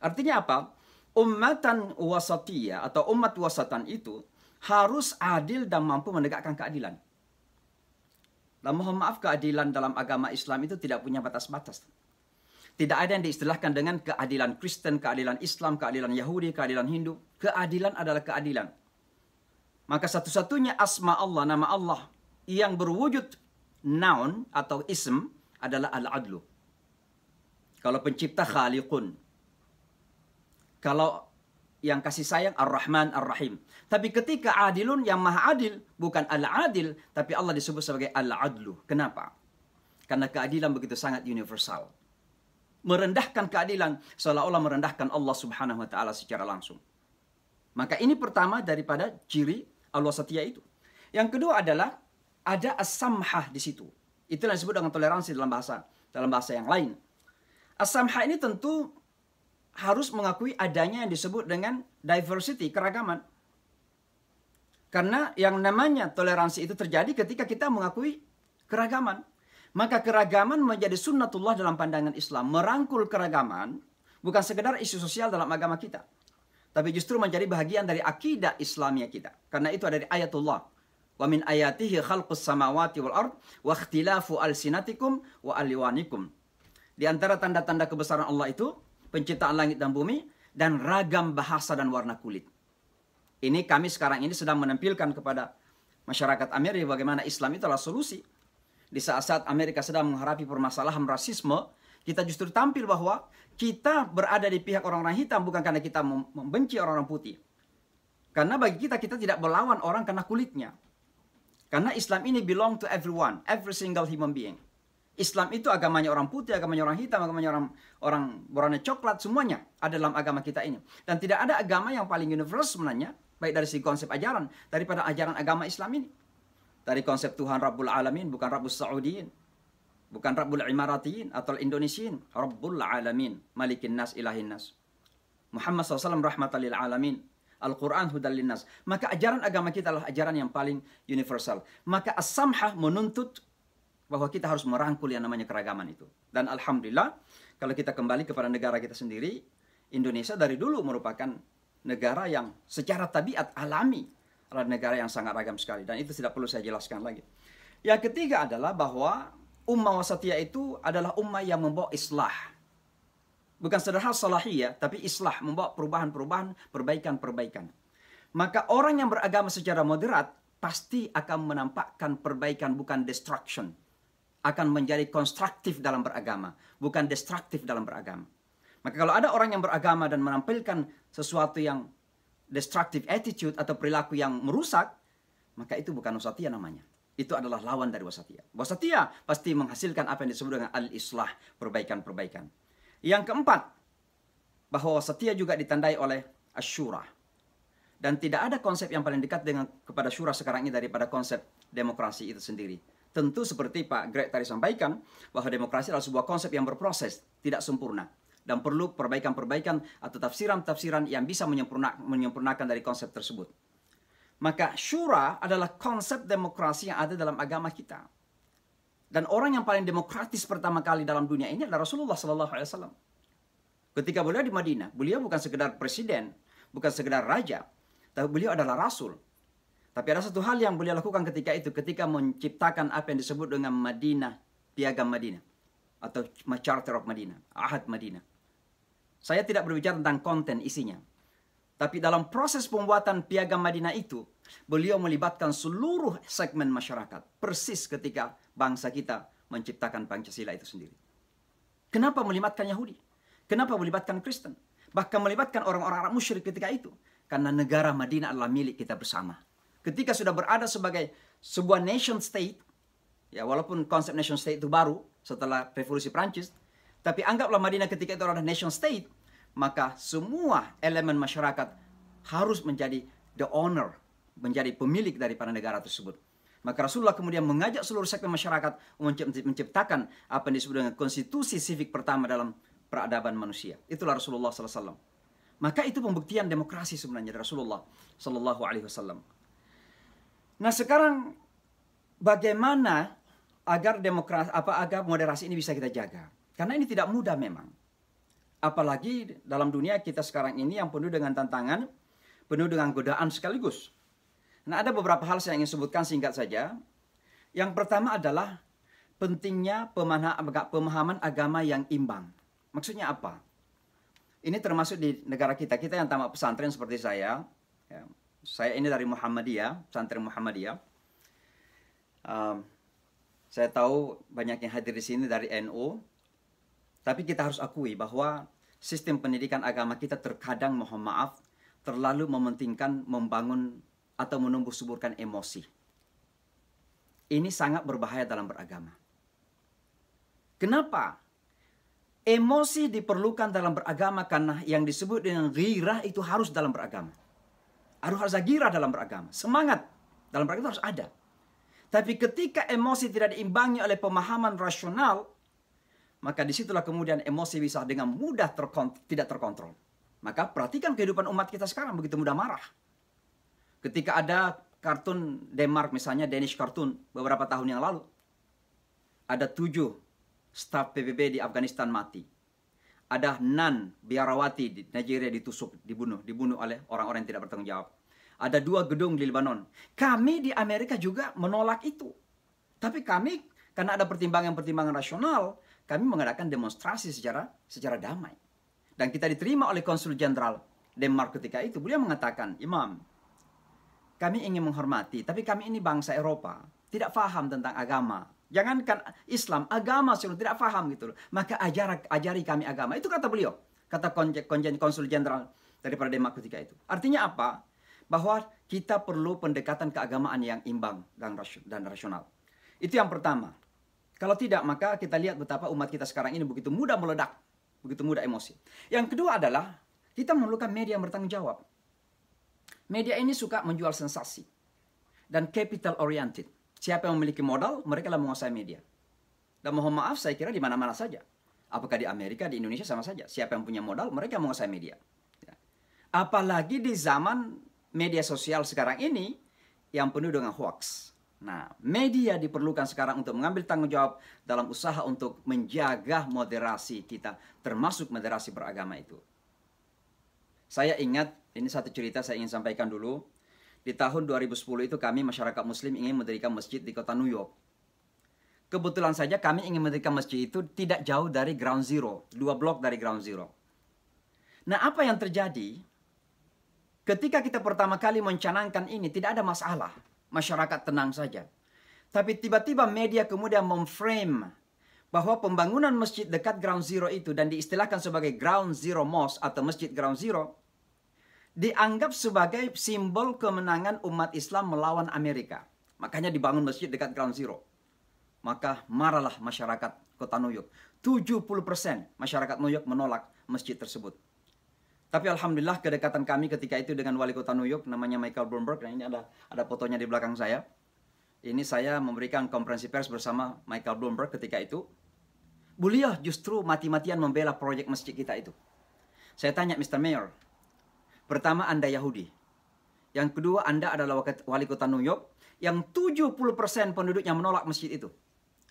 [SPEAKER 4] Artinya apa? Ummatan wasatiyah atau umat wasatan itu harus adil dan mampu menegakkan keadilan. Dan mohon maaf, keadilan dalam agama Islam itu tidak punya batas-batas. Tidak ada yang diistilahkan dengan keadilan Kristen, keadilan Islam, keadilan Yahudi, keadilan Hindu. Keadilan adalah keadilan. Maka satu-satunya asma Allah, nama Allah yang berwujud noun atau ism adalah al-adlu. Kalau pencipta khaliqun. Kalau yang kasih sayang ar-Rahman ar-Rahim. Tapi ketika adilun yang maha adil, bukan al-adil, tapi Allah disebut sebagai al-adlu. Kenapa? Karena keadilan begitu sangat universal. Merendahkan keadilan seolah-olah merendahkan Allah Subhanahu wa taala secara langsung. Maka ini pertama daripada ciri al-wasatiyah itu. Yang kedua adalah ada as-samhah di situ. Itu yang disebut dengan toleransi dalam bahasa yang lain. As-samhah ini tentu harus mengakui adanya yang disebut dengan diversity, keragaman. Karena yang namanya toleransi itu terjadi ketika kita mengakui keragaman. Maka keragaman menjadi sunnatullah dalam pandangan Islam. Merangkul keragaman bukan sekedar isu sosial dalam agama kita. Tapi justru menjadi bahagian dari akidah Islamiyah kita. Karena itu ada dari ayatullah. Wa min ayatihi khalqus samawati wal ard wa ikhtilafu alsinatikum wa alwanikum. Di antara tanda-tanda kebesaran Allah itu penciptaan langit dan bumi dan ragam bahasa dan warna kulit. Ini kami sekarang ini sedang menampilkan kepada masyarakat Amerika bagaimana Islam itu adalah solusi. Di saat-saat Amerika sedang menghadapi permasalahan rasisme, kita justru tampil bahwa kita berada di pihak orang-orang hitam bukan karena kita membenci orang-orang putih. Karena bagi kita tidak melawan orang karena kulitnya. Karena Islam ini belong to everyone, every single human being. Islam itu agamanya orang putih, agamanya orang hitam, agamanya orang berwarna coklat, semuanya ada dalam agama kita ini. Dan tidak ada agama yang paling universal sebenarnya, baik dari segi konsep ajaran, daripada ajaran agama Islam ini. Dari konsep Tuhan Rabbul Alamin, bukan Rabbus Saudiin, bukan Rabbul Imaratiin atau Indonesiin. Rabbul Alamin, Malikin Nas, Ilahin Nas. Muhammad SAW rahmatan lil alamin. Al-Quran hudal linnas. Maka ajaran agama kita adalah ajaran yang paling universal. Maka as-samhah menuntut bahwa kita harus merangkul yang namanya keragaman itu. Dan alhamdulillah, kalau kita kembali kepada negara kita sendiri, Indonesia dari dulu merupakan negara yang secara tabiat alami adalah negara yang sangat ragam sekali. Dan itu tidak perlu saya jelaskan lagi. Yang ketiga adalah bahwa ummah wasatiyah itu adalah ummah yang membawa islah. Bukan sederhana salahiyah, tapi islah, membawa perubahan-perubahan, perbaikan-perbaikan. Maka orang yang beragama secara moderat pasti akan menampakkan perbaikan, bukan destruction. Akan menjadi konstruktif dalam beragama, bukan destruktif dalam beragama. Maka kalau ada orang yang beragama dan menampilkan sesuatu yang destructive attitude atau perilaku yang merusak, maka itu bukan wasatiyah namanya. Itu adalah lawan dari wasatiyah. Wasatiyah pasti menghasilkan apa yang disebut dengan al-islah, perbaikan-perbaikan. Yang keempat, bahwa wasatiyah juga ditandai oleh asyura. Dan tidak ada konsep yang paling dekat kepada syura sekarang ini daripada konsep demokrasi itu sendiri. Tentu seperti Pak Greg tadi sampaikan, bahwa demokrasi adalah sebuah konsep yang berproses, tidak sempurna. Dan perlu perbaikan-perbaikan atau tafsiran-tafsiran yang bisa menyempurnakan dari konsep tersebut. Maka syura adalah konsep demokrasi yang ada dalam agama kita. Dan orang yang paling demokratis pertama kali dalam dunia ini adalah Rasulullah SAW. Ketika beliau di Madinah, beliau bukan sekedar presiden, bukan sekedar raja, tapi beliau adalah rasul. Tapi ada satu hal yang beliau lakukan ketika itu, ketika menciptakan apa yang disebut dengan Madinah, Piagam Madinah, atau Charter of Madinah, Ahad Madinah. Saya tidak berbicara tentang konten isinya. Tapi dalam proses pembuatan Piagam Madinah itu, beliau melibatkan seluruh segmen masyarakat. Persis ketika bangsa kita menciptakan Pancasila itu sendiri. Kenapa melibatkan Yahudi? Kenapa melibatkan Kristen? Bahkan melibatkan orang-orang Arab musyrik ketika itu. Karena negara Madinah adalah milik kita bersama. Ketika sudah berada sebagai sebuah nation state, ya walaupun konsep nation state itu baru setelah revolusi Prancis, tapi anggaplah Madinah ketika itu adalah nation state, maka semua elemen masyarakat harus menjadi the owner, menjadi pemilik daripada negara tersebut. Maka Rasulullah kemudian mengajak seluruh segmen masyarakat menciptakan apa yang disebut dengan konstitusi sivik pertama dalam peradaban manusia. Itulah Rasulullah SAW. Maka itu pembuktian demokrasi sebenarnya dari Rasulullah SAW. Nah sekarang bagaimana agar agar moderasi ini bisa kita jaga? Karena ini tidak mudah memang. Apalagi dalam dunia kita sekarang ini yang penuh dengan tantangan, penuh dengan godaan sekaligus. Nah, ada beberapa hal saya ingin sebutkan singkat saja. Yang pertama adalah pentingnya pemahaman agama yang imbang. Maksudnya apa? Ini termasuk di negara kita. Kita yang tamat pesantren seperti saya. Ya, saya ini dari Muhammadiyah, pesantren Muhammadiyah. Saya tahu banyak yang hadir di sini dari NU. Tapi kita harus akui bahwa sistem pendidikan agama kita terkadang, mohon maaf, terlalu mementingkan membangun atau menumbuh suburkan emosi. Ini sangat berbahaya dalam beragama. Kenapa? Emosi diperlukan dalam beragama karena yang disebut dengan ghirah itu harus dalam beragama. Harus ada ghirah dalam beragama. Semangat dalam beragama harus ada. Tapi ketika emosi tidak diimbangi oleh pemahaman rasional, maka disitulah kemudian emosi bisa dengan mudah tidak terkontrol. Maka perhatikan kehidupan umat kita sekarang begitu mudah marah. Ketika ada kartun Denmark misalnya, Danish cartoon beberapa tahun yang lalu. Ada 7 staf PBB di Afghanistan mati. Ada 6 biarawati di Nigeria ditusuk, dibunuh oleh orang-orang yang tidak bertanggung jawab. Ada 2 gedung di Lebanon. Kami di Amerika juga menolak itu. Tapi kami, karena ada pertimbangan-pertimbangan rasional, kami mengadakan demonstrasi secara damai. Dan kita diterima oleh konsul jenderal Denmark ketika itu. Beliau mengatakan, Imam, kami ingin menghormati, tapi kami ini bangsa Eropa, tidak paham tentang agama. Jangankan Islam, agama sudah tidak paham gitu loh. Maka ajari kami agama. Itu kata beliau, kata konsul jenderal daripada Denmark ketika itu. Artinya apa? Bahwa kita perlu pendekatan keagamaan yang imbang dan rasional. Itu yang pertama. Kalau tidak, maka kita lihat betapa umat kita sekarang ini begitu mudah meledak, begitu mudah emosi. Yang kedua adalah kita memerlukan media yang bertanggung jawab. Media ini suka menjual sensasi dan capital oriented. Siapa yang memiliki modal, mereka lah menguasai media. Dan mohon maaf, saya kira di mana-mana saja. Apakah di Amerika, di Indonesia sama saja. Siapa yang punya modal, mereka menguasai media. Ya. Apalagi di zaman media sosial sekarang ini yang penuh dengan hoax. Nah, media diperlukan sekarang untuk mengambil tanggung jawab dalam usaha untuk menjaga moderasi kita, termasuk moderasi beragama itu. Saya ingat, ini satu cerita saya ingin sampaikan dulu. Di tahun 2010 itu kami masyarakat muslim ingin mendirikan masjid di kota New York. Kebetulan saja kami ingin mendirikan masjid itu tidak jauh dari Ground Zero, 2 blok dari Ground Zero. Nah, apa yang terjadi? Ketika kita pertama kali mencanangkan ini, tidak ada masalah. Masyarakat tenang saja. Tapi tiba-tiba media kemudian memframe bahwa pembangunan masjid dekat Ground Zero itu dan diistilahkan sebagai Ground Zero Mosque atau Masjid Ground Zero, dianggap sebagai simbol kemenangan umat Islam melawan Amerika. Makanya dibangun masjid dekat Ground Zero. Maka marahlah masyarakat kota New York. 70% masyarakat New York menolak masjid tersebut. Tapi alhamdulillah kedekatan kami ketika itu dengan wali kota New York namanya Michael Bloomberg. Nah, ini ada fotonya di belakang saya. Ini saya memberikan konferensi pers bersama Michael Bloomberg ketika itu. Beliau justru mati-matian membela proyek masjid kita itu. Saya tanya, Mr. Mayor, pertama Anda Yahudi. Yang kedua Anda adalah wali kota New York yang 70% penduduknya menolak masjid itu.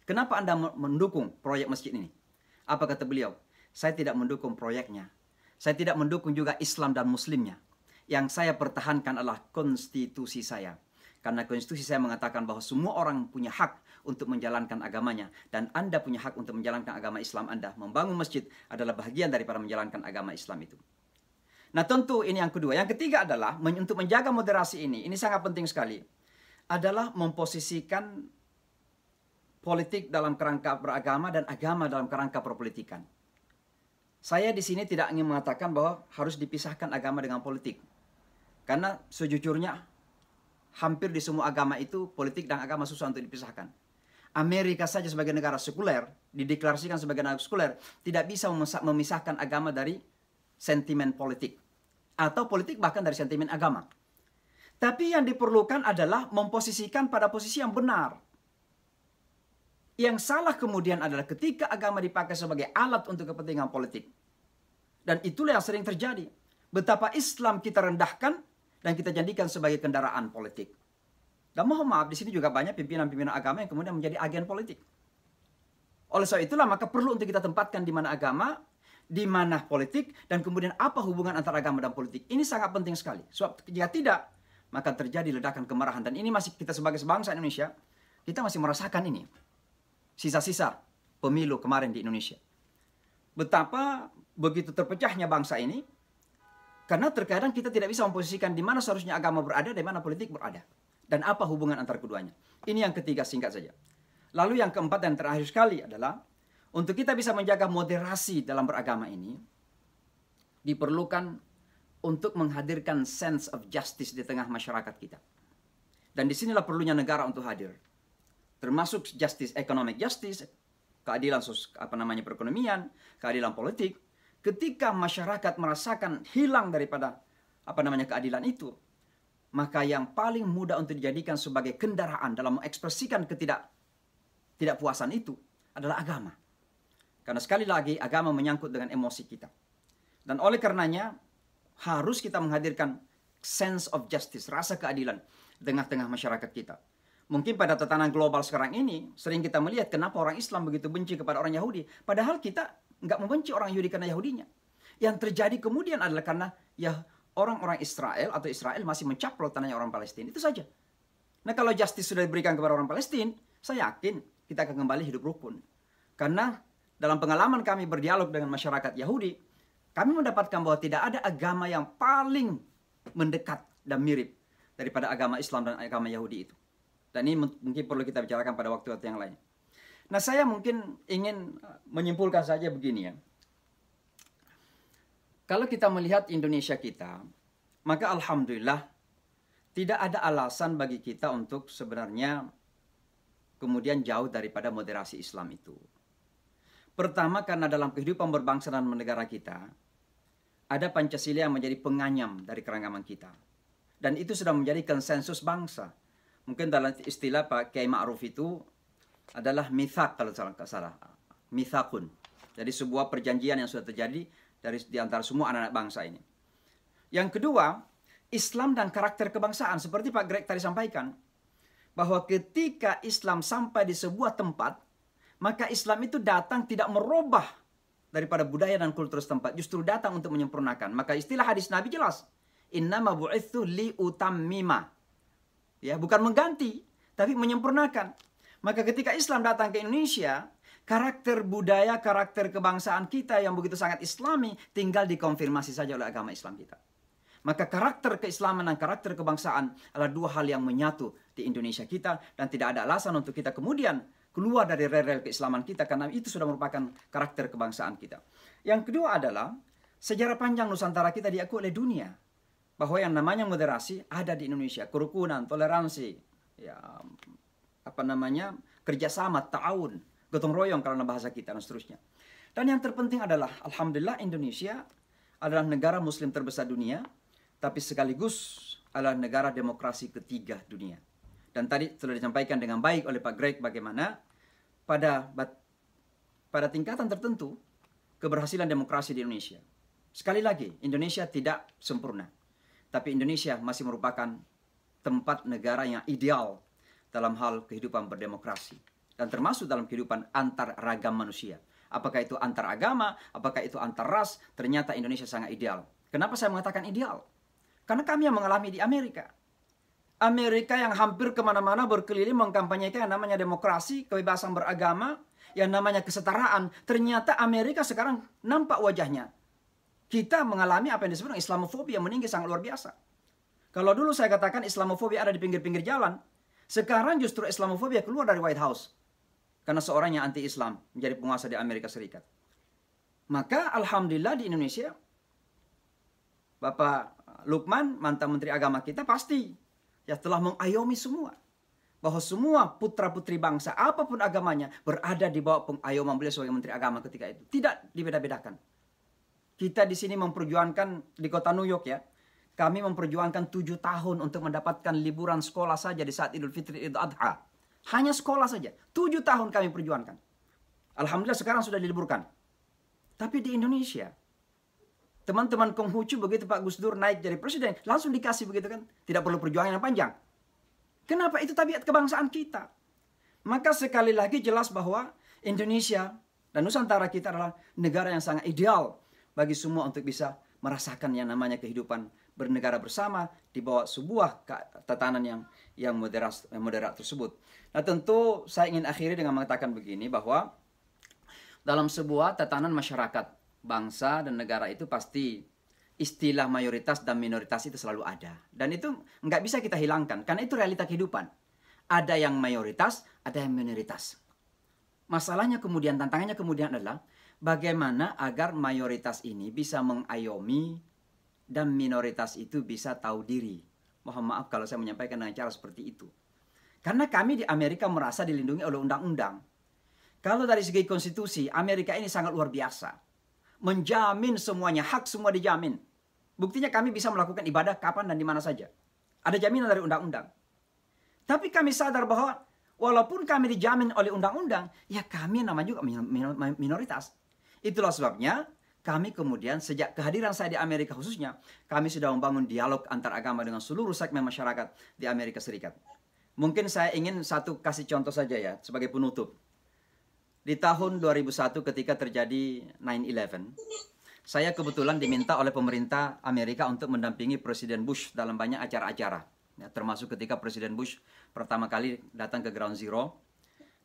[SPEAKER 4] Kenapa Anda mendukung proyek masjid ini? Apa kata beliau? Saya tidak mendukung proyeknya. Saya tidak mendukung juga Islam dan Muslimnya. Yang saya pertahankan adalah konstitusi saya. Karena konstitusi saya mengatakan bahwa semua orang punya hak untuk menjalankan agamanya. Dan Anda punya hak untuk menjalankan agama Islam Anda. Membangun masjid adalah bagian daripada menjalankan agama Islam itu. Nah, tentu ini yang kedua. Yang ketiga adalah untuk menjaga moderasi ini sangat penting sekali. Adalah memposisikan politik dalam kerangka beragama dan agama dalam kerangka perpolitikan. Saya di sini tidak ingin mengatakan bahwa harus dipisahkan agama dengan politik. Karena sejujurnya hampir di semua agama itu politik dan agama susah untuk dipisahkan. Amerika saja sebagai negara sekuler, dideklarasikan sebagai negara sekuler, tidak bisa memisahkan agama dari sentimen politik. Atau politik bahkan dari sentimen agama. Tapi yang diperlukan adalah memposisikan pada posisi yang benar. Yang salah kemudian adalah ketika agama dipakai sebagai alat untuk kepentingan politik. Dan itulah yang sering terjadi. Betapa Islam kita rendahkan dan kita jadikan sebagai kendaraan politik. Dan mohon maaf, di sini juga banyak pimpinan-pimpinan agama yang kemudian menjadi agen politik. Oleh sebab itulah maka perlu untuk kita tempatkan di mana agama, di mana politik, dan kemudian apa hubungan antara agama dan politik. Ini sangat penting sekali. Sebab jika tidak, maka terjadi ledakan kemarahan. Dan ini masih kita sebagai bangsa Indonesia, kita masih merasakan ini. Sisa-sisa pemilu kemarin di Indonesia. Betapa begitu terpecahnya bangsa ini, karena terkadang kita tidak bisa memposisikan di mana seharusnya agama berada, di mana politik berada. Dan apa hubungan antara keduanya. Ini yang ketiga, singkat saja. Lalu yang keempat dan terakhir sekali adalah, untuk kita bisa menjaga moderasi dalam beragama ini, diperlukan untuk menghadirkan sense of justice di tengah masyarakat kita. Dan disinilah perlunya negara untuk hadir. Termasuk justice, economic justice, keadilan perekonomian, keadilan politik. Ketika masyarakat merasakan hilang daripada keadilan itu, maka yang paling mudah untuk dijadikan sebagai kendaraan dalam mengekspresikan ketidakpuasan itu adalah agama. Karena sekali lagi agama menyangkut dengan emosi kita. Dan oleh karenanya harus kita menghadirkan sense of justice, rasa keadilan di tengah-tengah masyarakat kita. Mungkin pada tatanan global sekarang ini, sering kita melihat kenapa orang Islam begitu benci kepada orang Yahudi. Padahal kita nggak membenci orang Yahudi karena Yahudinya. Yang terjadi kemudian adalah karena orang-orang Israel atau Israel masih mencaplok tanahnya orang Palestina. Itu saja. Nah, kalau justice sudah diberikan kepada orang Palestina, saya yakin kita akan kembali hidup rukun. Karena dalam pengalaman kami berdialog dengan masyarakat Yahudi, kami mendapatkan bahwa tidak ada agama yang paling mendekat dan mirip daripada agama Islam dan agama Yahudi itu. Dan ini mungkin perlu kita bicarakan pada waktu-waktu yang lain. Nah, saya mungkin ingin menyimpulkan saja begini ya. Kalau kita melihat Indonesia kita, maka alhamdulillah tidak ada alasan bagi kita untuk sebenarnya kemudian jauh daripada moderasi Islam itu. Pertama, karena dalam kehidupan berbangsa dan bernegara kita, ada Pancasila yang menjadi penganyam dari keragaman kita. Dan itu sudah menjadi konsensus bangsa. Mungkin dalam istilah Pak Kiai Ma'ruf itu adalah mithaq kalau tidak salah. Mithaqun. Jadi sebuah perjanjian yang sudah terjadi di antara semua anak-anak bangsa ini. Yang kedua, Islam dan karakter kebangsaan. Seperti Pak Greg tadi sampaikan, bahwa ketika Islam sampai di sebuah tempat, maka Islam itu datang tidak merubah daripada budaya dan kultur setempat, justru datang untuk menyempurnakan. Maka istilah hadis Nabi jelas, innama bu'itsu li utammima. Ya, bukan mengganti, tapi menyempurnakan. Maka ketika Islam datang ke Indonesia, karakter budaya, karakter kebangsaan kita yang begitu sangat Islami tinggal dikonfirmasi saja oleh agama Islam kita. Maka karakter keislaman dan karakter kebangsaan adalah dua hal yang menyatu di Indonesia kita, dan tidak ada alasan untuk kita kemudian keluar dari rel-rel keislaman kita, karena itu sudah merupakan karakter kebangsaan kita. Yang kedua adalah sejarah panjang Nusantara kita diakui oleh dunia bahwa yang namanya moderasi ada di Indonesia, kerukunan, toleransi, ya kerjasama, ta'awun, gotong royong karena bahasa kita dan seterusnya. Dan yang terpenting adalah alhamdulillah Indonesia adalah negara muslim terbesar dunia, tapi sekaligus adalah negara demokrasi ketiga dunia. Dan tadi sudah disampaikan dengan baik oleh Pak Greg bagaimana pada tingkatan tertentu keberhasilan demokrasi di Indonesia. Sekali lagi, Indonesia tidak sempurna, tapi Indonesia masih merupakan tempat negara yang ideal dalam hal kehidupan berdemokrasi, dan termasuk dalam kehidupan antar ragam manusia. Apakah itu antar agama, apakah itu antar ras, ternyata Indonesia sangat ideal. Kenapa saya mengatakan ideal? Karena kami yang mengalami di Amerika. Amerika yang hampir kemana-mana berkeliling mengkampanyekan yang namanya demokrasi, kebebasan beragama, yang namanya kesetaraan. Ternyata Amerika sekarang nampak wajahnya. Kita mengalami apa yang disebut Islamofobia meninggi sangat luar biasa. Kalau dulu saya katakan Islamofobia ada di pinggir-pinggir jalan, sekarang justru Islamofobia keluar dari White House. Karena seorang yang anti-Islam menjadi penguasa di Amerika Serikat. Maka alhamdulillah di Indonesia, Bapak Lukman, mantan Menteri Agama kita, pasti ya telah mengayomi semua. Bahwa semua putra-putri bangsa, apapun agamanya, berada di bawah pengayoman beliau sebagai Menteri Agama ketika itu. Tidak dibeda-bedakan. Kita di sini memperjuangkan, di kota New York ya, kami memperjuangkan 7 tahun untuk mendapatkan liburan sekolah saja di saat Idul Fitri, Idul Adha. Hanya sekolah saja. 7 tahun kami perjuangkan. Alhamdulillah sekarang sudah diliburkan. Tapi di Indonesia, teman-teman Konghucu begitu Pak Gus Dur naik jadi presiden, langsung dikasih begitu kan. Tidak perlu perjuangan yang panjang. Kenapa? Itu tabiat kebangsaan kita. Maka sekali lagi jelas bahwa Indonesia dan Nusantara kita adalah negara yang sangat ideal bagi semua untuk bisa merasakan yang namanya kehidupan bernegara bersama di bawah sebuah tatanan yang moderat tersebut. Nah tentu saya ingin akhiri dengan mengatakan begini, bahwa dalam sebuah tatanan masyarakat, bangsa dan negara itu pasti istilah mayoritas dan minoritas itu selalu ada. Dan itu nggak bisa kita hilangkan, karena itu realita kehidupan. Ada yang mayoritas, ada yang minoritas. Masalahnya kemudian, tantangannya kemudian adalah bagaimana agar mayoritas ini bisa mengayomi dan minoritas itu bisa tahu diri. Mohon maaf kalau saya menyampaikan dengan cara seperti itu. Karena kami di Amerika merasa dilindungi oleh undang-undang. Kalau dari segi konstitusi, Amerika ini sangat luar biasa. Menjamin semuanya, hak semua dijamin. Buktinya kami bisa melakukan ibadah kapan dan di mana saja. Ada jaminan dari undang-undang. Tapi kami sadar bahwa walaupun kami dijamin oleh undang-undang, ya kami namanya juga minoritas. Itulah sebabnya kami kemudian sejak kehadiran saya di Amerika khususnya, kami sudah membangun dialog antar agama dengan seluruh segmen masyarakat di Amerika Serikat. Mungkin saya ingin kasih contoh saja ya sebagai penutup. Di tahun 2001 ketika terjadi 9/11, saya kebetulan diminta oleh pemerintah Amerika untuk mendampingi Presiden Bush dalam banyak acara-acara. Ya, termasuk ketika Presiden Bush pertama kali datang ke Ground Zero.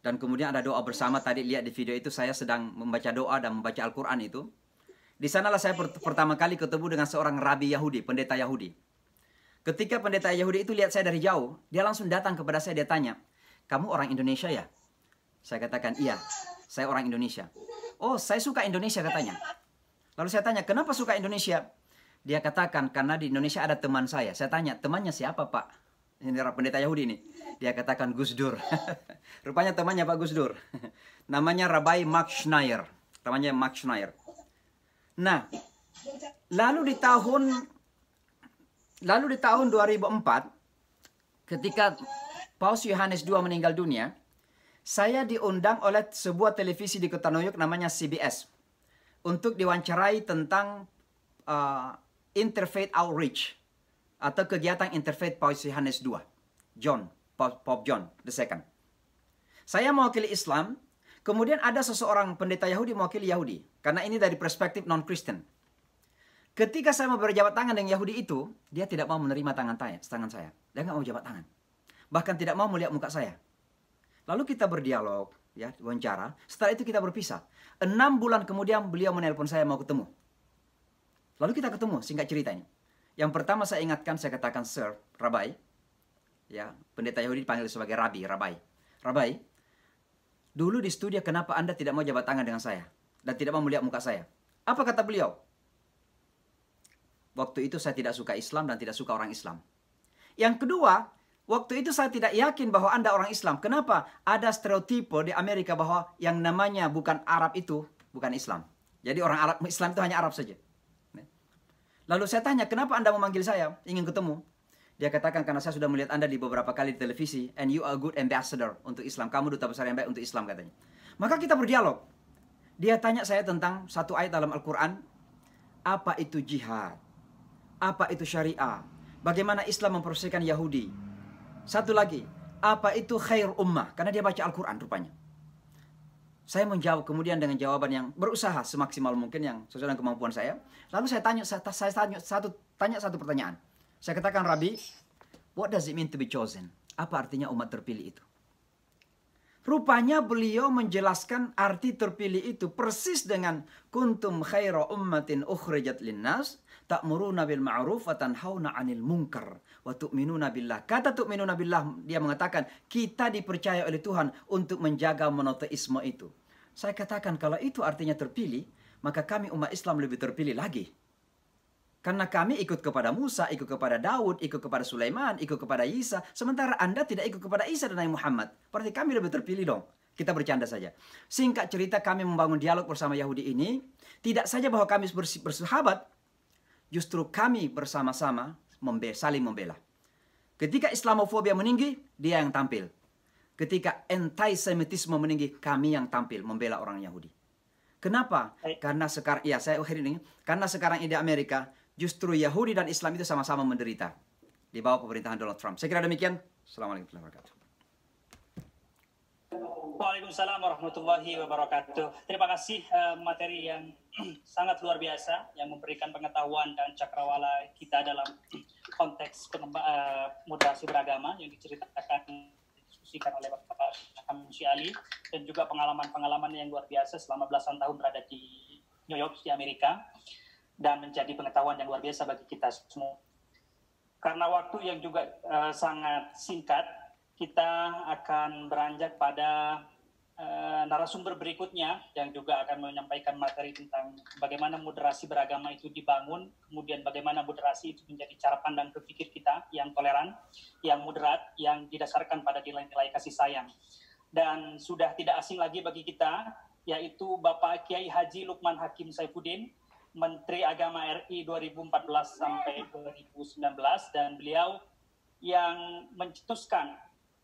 [SPEAKER 4] Dan kemudian ada doa bersama, tadi lihat di video itu saya sedang membaca doa dan membaca Al-Quran itu. Di sanalah saya pertama kali ketemu dengan seorang rabi Yahudi, pendeta Yahudi. Ketika pendeta Yahudi itu lihat saya dari jauh, dia langsung datang kepada saya, dia tanya, "Kamu orang Indonesia ya?" Saya katakan, "Iya, saya orang Indonesia." "Oh, saya suka Indonesia," katanya. Lalu saya tanya, "Kenapa suka Indonesia?" Dia katakan, "Karena di Indonesia ada teman saya." Saya tanya, "Temannya siapa, Pak?" Ini pendeta Yahudi ini. Dia katakan, "Gus Dur." Rupanya temannya Pak Gus Dur. Namanya Rabbi Mark Schneier. Namanya Mark Schneier. Nah, lalu di tahun 2004, ketika Paus Yohanes II meninggal dunia, saya diundang oleh sebuah televisi di kota New York namanya CBS untuk diwawancarai tentang Interfaith Outreach atau kegiatan Interfaith Paus Yohanes II, Pope John II. Saya mewakili Islam, kemudian ada seseorang pendeta Yahudi mewakili Yahudi, karena ini dari perspektif non-Kristen. Ketika saya mau berjabat tangan dengan Yahudi itu, dia tidak mau menerima tangan saya. Dia nggak mau jabat tangan. Bahkan tidak mau melihat muka saya. Lalu kita berdialog, ya, wawancara. Setelah itu kita berpisah. 6 bulan kemudian beliau menelpon saya mau ketemu. Lalu kita ketemu, singkat ceritanya. Yang pertama saya ingatkan, saya katakan, Sir, Rabai. Ya, pendeta Yahudi dipanggil sebagai Rabi, Rabai, dulu di studio kenapa Anda tidak mau jabat tangan dengan saya? Dan tidak mau melihat muka saya? Apa kata beliau? Waktu itu saya tidak suka Islam dan tidak suka orang Islam. Yang kedua, waktu itu saya tidak yakin bahwa Anda orang Islam. Kenapa? Ada stereotipe di Amerika bahwa yang namanya bukan Arab itu bukan Islam. Jadi orang Arab, Islam itu hanya Arab saja. Lalu saya tanya, kenapa Anda memanggil saya? Ingin ketemu? Dia katakan, karena saya sudah melihat Anda di beberapa kali di televisi. And you are a good ambassador untuk Islam. Kamu duta besar yang baik untuk Islam, katanya. Maka kita berdialog. Dia tanya saya tentang satu ayat dalam Al-Quran. Apa itu jihad? Apa itu syariah? Bagaimana Islam memproseskan Yahudi? Satu lagi, apa itu khair ummah? Karena dia baca Al-Quran rupanya. Saya menjawab kemudian dengan jawaban yang berusaha semaksimal mungkin yang sesuai dengan kemampuan saya. Lalu saya tanya satu pertanyaan. Saya katakan, Rabi, what does it mean to be chosen? Apa artinya umat terpilih itu? Rupanya beliau menjelaskan arti terpilih itu persis dengan kuntum khaira ummatin ukhrijat linnas ta'muruna bil ma'ruf wa tanhauna 'anil munkar wa tu'minuna billah. Kata tu'minuna billah, dia mengatakan kita dipercaya oleh Tuhan untuk menjaga monoteisme itu. Saya katakan kalau itu artinya terpilih, maka kami umat Islam lebih terpilih lagi. Karena kami ikut kepada Musa, ikut kepada Daud, ikut kepada Sulaiman, ikut kepada Isa. Sementara Anda tidak ikut kepada Isa dan Nabi Muhammad. Berarti kami lebih terpilih dong. Kita bercanda saja. Singkat cerita, kami membangun dialog bersama Yahudi ini. Tidak saja bahwa kami bersahabat, justru kami bersama-sama saling membela. Ketika Islamofobia meninggi, dia yang tampil. Ketika anti-Semitisme meninggi, kami yang tampil membela orang Yahudi. Kenapa? Karena sekarang, ya saya akhiri ini. Karena sekarang ini di Amerika, justru Yahudi dan Islam itu sama-sama menderita di bawah pemerintahan Donald Trump. Saya kira demikian. Assalamualaikum warahmatullahi wabarakatuh.
[SPEAKER 1] Waalaikumsalam warahmatullahi wabarakatuh. Terima kasih materi yang sangat luar biasa yang memberikan pengetahuan dan cakrawala kita dalam konteks moderasi beragama yang diceritakan diskusikan oleh Bapak Syamsi Ali dan juga pengalaman-pengalaman yang luar biasa selama belasan tahun berada di New York di Amerika. Dan menjadi pengetahuan yang luar biasa bagi kita semua. Karena waktu yang juga sangat singkat, kita akan beranjak pada narasumber berikutnya yang juga akan menyampaikan materi tentang bagaimana moderasi beragama itu dibangun, kemudian bagaimana moderasi itu menjadi cara pandang berpikir kita yang toleran, yang moderat, yang didasarkan pada nilai-nilai kasih sayang. Dan sudah tidak asing lagi bagi kita, yaitu Bapak Kiai Haji Lukman Hakim Saifuddin, Menteri Agama RI 2014 sampai 2019, dan beliau yang mencetuskan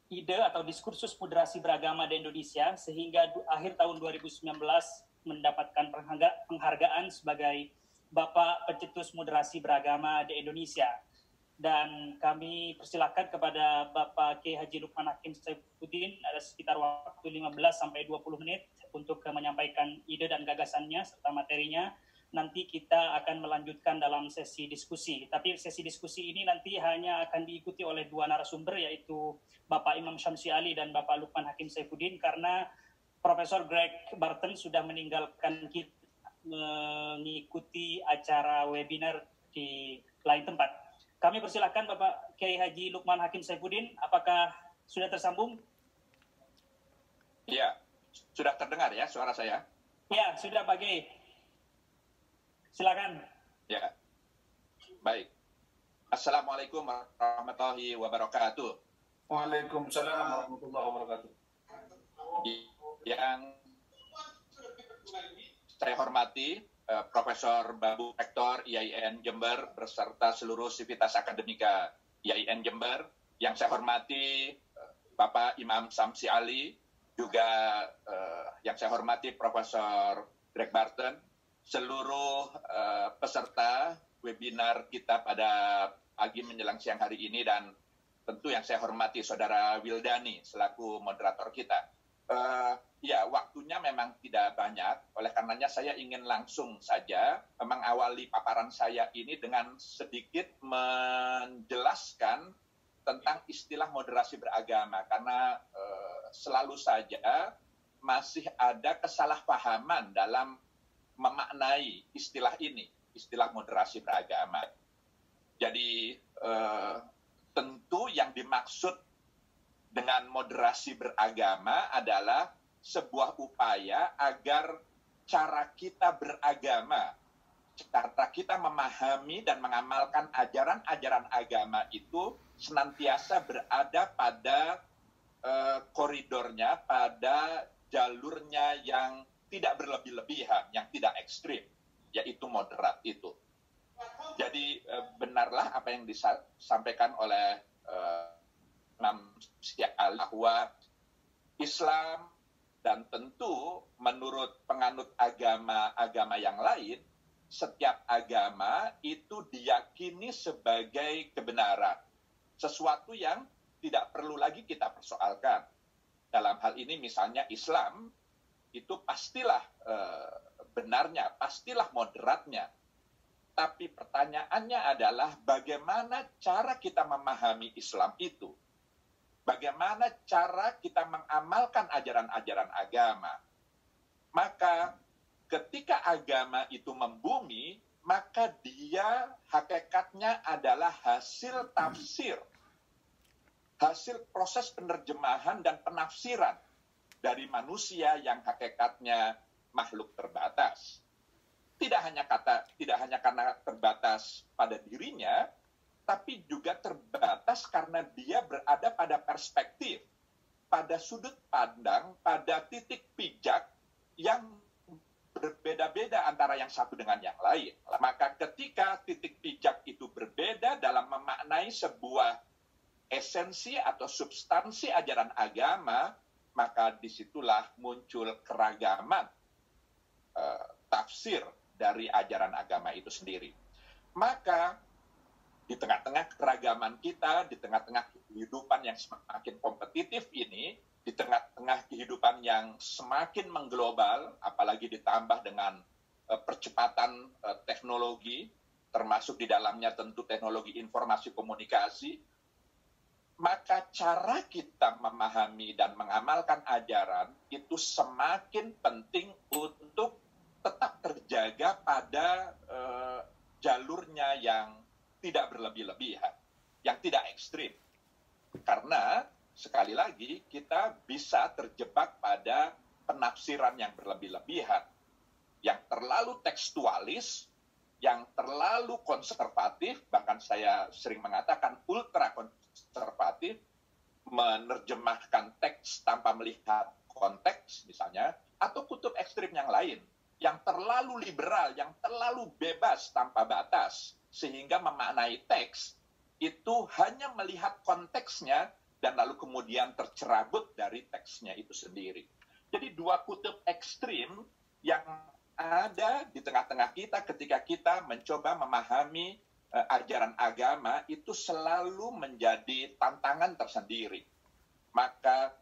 [SPEAKER 1] ide atau diskursus moderasi beragama di Indonesia sehingga akhir tahun 2019 mendapatkan penghargaan sebagai Bapak Pencetus Moderasi Beragama di Indonesia. Dan kami persilakan kepada Bapak Kiai Haji Lukman Hakim Saifuddin ada sekitar waktu 15 sampai 20 menit untuk menyampaikan ide dan gagasannya serta materinya. Nanti kita akan melanjutkan dalam sesi diskusi. Tapi sesi diskusi ini nanti hanya akan diikuti oleh dua narasumber, yaitu Bapak Imam Syamsi Ali dan Bapak Lukman Hakim Saifuddin, karena Profesor Greg Barton sudah meninggalkan kita mengikuti acara webinar di lain tempat. Kami persilakan Bapak Kiai Haji Lukman Hakim Saifuddin, apakah sudah tersambung?
[SPEAKER 7] Iya, sudah terdengar ya suara saya?
[SPEAKER 1] Ya, sudah Pak Kiai. Silakan.
[SPEAKER 7] Ya, baik. Assalamualaikum warahmatullahi wabarakatuh.
[SPEAKER 2] Waalaikumsalam warahmatullahi wabarakatuh.
[SPEAKER 7] Yang saya hormati Profesor Babu Rektor IAIN Jember beserta seluruh sivitas akademika IAIN Jember. Yang saya hormati Bapak Imam Samsi Ali, juga yang saya hormati Profesor Greg Barton, seluruh peserta webinar kita pada pagi menjelang siang hari ini, dan tentu yang saya hormati Saudara Wildani selaku moderator kita. Ya, waktunya memang tidak banyak, oleh karenanya saya ingin langsung saja mengawali paparan saya ini dengan sedikit menjelaskan tentang istilah moderasi beragama, karena selalu saja masih ada kesalahpahaman dalam memaknai istilah ini, istilah moderasi beragama. Jadi tentu yang dimaksud dengan moderasi beragama adalah sebuah upaya agar cara kita beragama, cara kita memahami dan mengamalkan ajaran-ajaran agama itu senantiasa berada pada koridornya, pada jalurnya yang tidak berlebih-lebihan, yang tidak ekstrim, yaitu moderat itu. Jadi benarlah apa yang disampaikan oleh Imam Syiah bahwa Islam dan tentu menurut penganut agama-agama yang lain, setiap agama itu diyakini sebagai kebenaran. Sesuatu yang tidak perlu lagi kita persoalkan. Dalam hal ini misalnya Islam, itu pastilah benarnya, pastilah moderatnya. Tapi pertanyaannya adalah bagaimana cara kita memahami Islam itu? Bagaimana cara kita mengamalkan ajaran-ajaran agama? Maka ketika agama itu membumi, maka dia hakikatnya adalah hasil tafsir, hasil proses penerjemahan dan penafsiran dari manusia yang hakikatnya makhluk terbatas. Tidak hanya karena terbatas pada dirinya, tapi juga terbatas karena dia berada pada perspektif, pada sudut pandang, pada titik pijak yang berbeda-beda antara yang satu dengan yang lain. Maka ketika titik pijak itu berbeda dalam memaknai sebuah esensi atau substansi ajaran agama, maka disitulah muncul keragaman tafsir dari ajaran agama itu sendiri. Maka di tengah-tengah keragaman kita, di tengah-tengah kehidupan yang semakin kompetitif ini, di tengah-tengah kehidupan yang semakin mengglobal, apalagi ditambah dengan percepatan teknologi, termasuk di dalamnya tentu teknologi informasi komunikasi, maka cara kita memahami dan mengamalkan ajaran itu semakin penting untuk tetap terjaga pada jalurnya yang tidak berlebih-lebihan, yang tidak ekstrim. Karena, sekali lagi, kita bisa terjebak pada penafsiran yang berlebih-lebihan, yang terlalu tekstualis, yang terlalu konservatif, bahkan saya sering mengatakan ultra konservatif, menerjemahkan teks tanpa melihat konteks, misalnya, atau kutub ekstrim yang lain, yang terlalu liberal, yang terlalu bebas tanpa batas, sehingga memaknai teks itu hanya melihat konteksnya dan lalu kemudian tercerabut dari teksnya itu sendiri. Jadi dua kutub ekstrim yang ada di tengah-tengah kita ketika kita mencoba memahami ajaran agama itu selalu menjadi tantangan tersendiri. Maka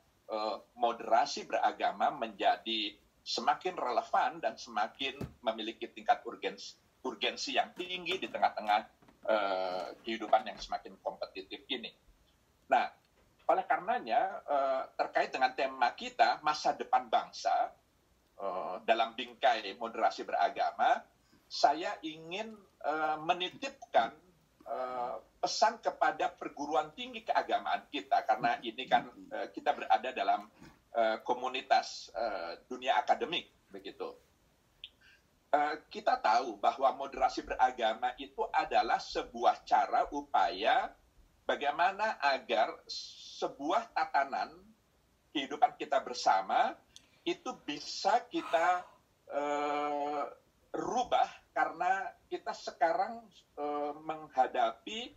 [SPEAKER 7] moderasi beragama menjadi semakin relevan dan semakin memiliki tingkat urgensi yang tinggi di tengah-tengah kehidupan yang semakin kompetitif ini. Nah, oleh karenanya terkait dengan tema kita, masa depan bangsa, dalam bingkai moderasi beragama, saya ingin menitipkan pesan kepada perguruan tinggi keagamaan kita, karena ini kan kita berada dalam komunitas dunia akademik, begitu. Kita tahu bahwa moderasi beragama itu adalah sebuah cara upaya bagaimana agar sebuah tatanan kehidupan kita bersama itu bisa kita rubah, karena kita sekarang menghadapi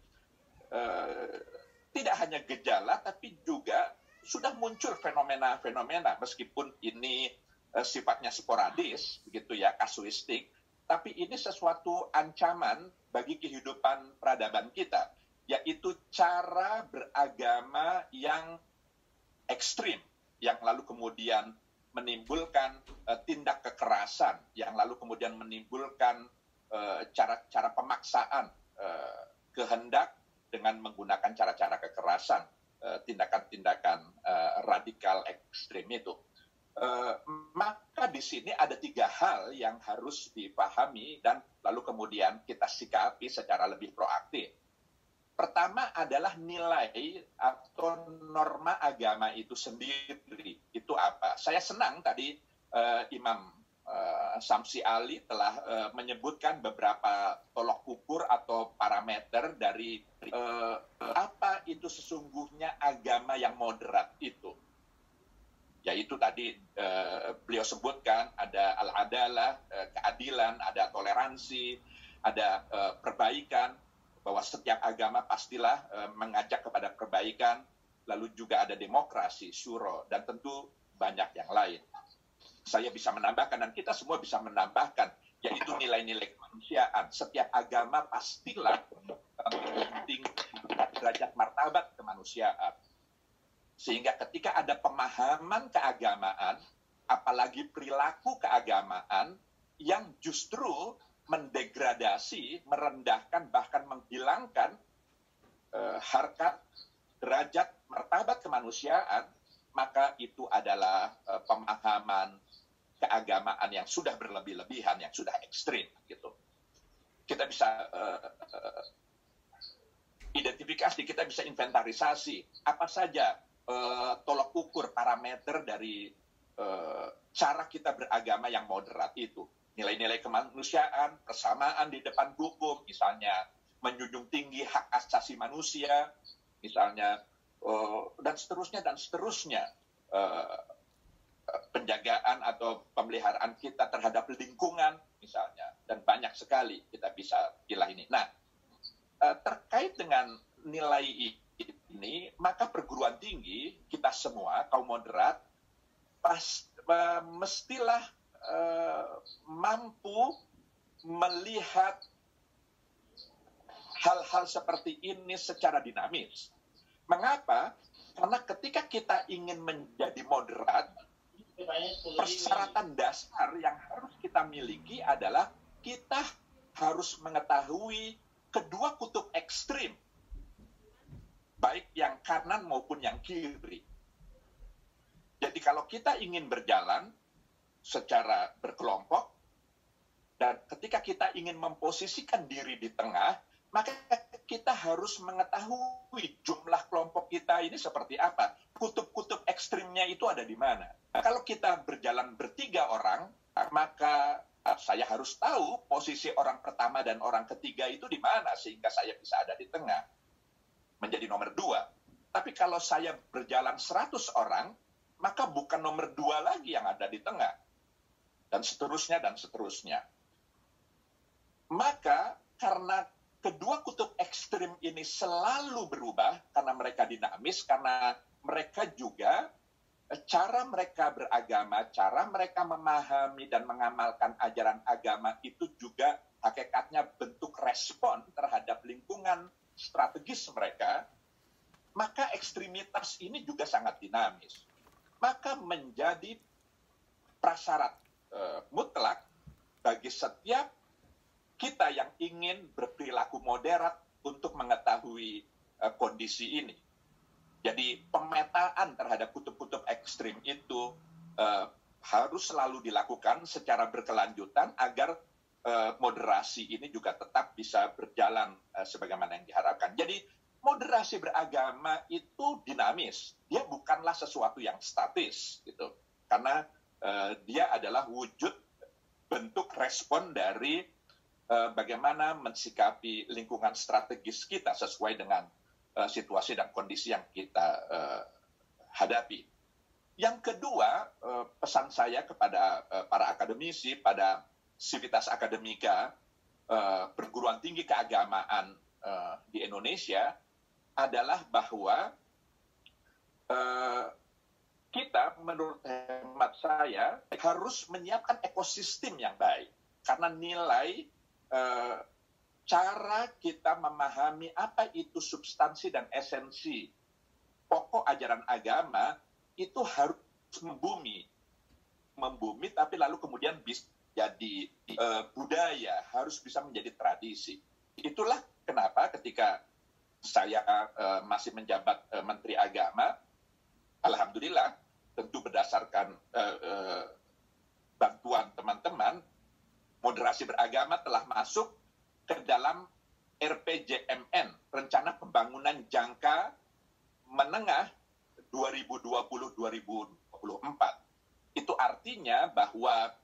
[SPEAKER 7] tidak hanya gejala tapi juga sudah muncul fenomena-fenomena meskipun ini sifatnya sporadis, begitu ya, kasuistik, tapi ini sesuatu ancaman bagi kehidupan peradaban kita, yaitu cara beragama yang ekstrim, yang lalu kemudian menimbulkan tindak kekerasan, yang lalu kemudian menimbulkan cara-cara pemaksaan kehendak dengan menggunakan cara-cara kekerasan, tindakan-tindakan radikal ekstrim itu. Maka di sini ada 3 hal yang harus dipahami dan lalu kemudian kita sikapi secara lebih proaktif. Pertama adalah nilai atau norma agama itu sendiri. Itu apa? Saya senang tadi Imam Samsi Ali telah menyebutkan beberapa tolok ukur atau parameter dari apa itu sesungguhnya agama yang moderat itu. Yaitu tadi beliau sebutkan ada al-adalah, keadilan, ada toleransi, ada perbaikan, bahwa setiap agama pastilah mengajak kepada perbaikan, lalu juga ada demokrasi, syuro, dan tentu banyak yang lain. Saya bisa menambahkan, dan kita semua bisa menambahkan, yaitu nilai-nilai kemanusiaan. Setiap agama pastilah tinggi derajat martabat kemanusiaan. Sehingga ketika ada pemahaman keagamaan, apalagi perilaku keagamaan, yang justru mendegradasi, merendahkan, bahkan menghilangkan harkat, derajat, martabat kemanusiaan, maka itu adalah pemahaman keagamaan yang sudah berlebih-lebihan, yang sudah ekstrim, gitu. Kita bisa identifikasi, kita bisa inventarisasi apa saja tolok ukur parameter dari cara kita beragama yang moderat itu. Nilai-nilai kemanusiaan, persamaan di depan hukum, misalnya menjunjung tinggi hak asasi manusia, misalnya, dan seterusnya. Penjagaan atau pemeliharaan kita terhadap lingkungan, misalnya, dan banyak sekali kita bisa pilih ini. Nah, terkait dengan nilai ini, maka perguruan tinggi kita semua, kaum moderat, mestilah mampu melihat hal-hal seperti ini secara dinamis. Mengapa? Karena ketika kita ingin menjadi moderat, persyaratan dasar yang harus kita miliki adalah kita harus mengetahui kedua kutub ekstrim, baik yang kanan maupun yang kiri. Jadi kalau kita ingin berjalan secara berkelompok, dan ketika kita ingin memposisikan diri di tengah, maka kita harus mengetahui jumlah kelompok kita ini seperti apa. Kutub-kutub ekstrimnya itu ada di mana. Nah, kalau kita berjalan bertiga orang, maka saya harus tahu posisi orang pertama dan orang ketiga itu di mana, sehingga saya bisa ada di tengah, menjadi nomor 2. Tapi kalau saya berjalan 100 orang, maka bukan nomor 2 lagi yang ada di tengah. Dan seterusnya, dan seterusnya. Maka karena kedua kutub ekstrim ini selalu berubah, karena mereka dinamis, karena mereka juga, cara mereka beragama, cara mereka memahami dan mengamalkan ajaran agama itu juga hakikatnya bentuk respon terhadap lingkungan strategis mereka, maka ekstremitas ini juga sangat dinamis. Maka menjadi prasyarat mutlak bagi setiap kita yang ingin berperilaku moderat untuk mengetahui kondisi ini. Jadi pemetaan terhadap kutub-kutub ekstrim itu harus selalu dilakukan secara berkelanjutan agar moderasi ini juga tetap bisa berjalan sebagaimana yang diharapkan. Jadi moderasi beragama itu dinamis. Dia bukanlah sesuatu yang statis, gitu. Karena dia adalah wujud bentuk respon dari bagaimana mensikapi lingkungan strategis kita sesuai dengan situasi dan kondisi yang kita hadapi. Yang kedua, pesan saya kepada para akademisi, pada sivitas akademika, perguruan tinggi keagamaan di Indonesia adalah bahwa kita menurut hemat saya harus menyiapkan ekosistem yang baik. Karena nilai cara kita memahami apa itu substansi dan esensi pokok ajaran agama itu harus membumi tapi lalu kemudian bisa jadi budaya, harus bisa menjadi tradisi. Itulah kenapa ketika saya masih menjabat Menteri Agama, alhamdulillah tentu berdasarkan bantuan teman-teman, moderasi beragama telah masuk ke dalam RPJMN, Rencana Pembangunan Jangka Menengah 2020-2024. Itu artinya bahwa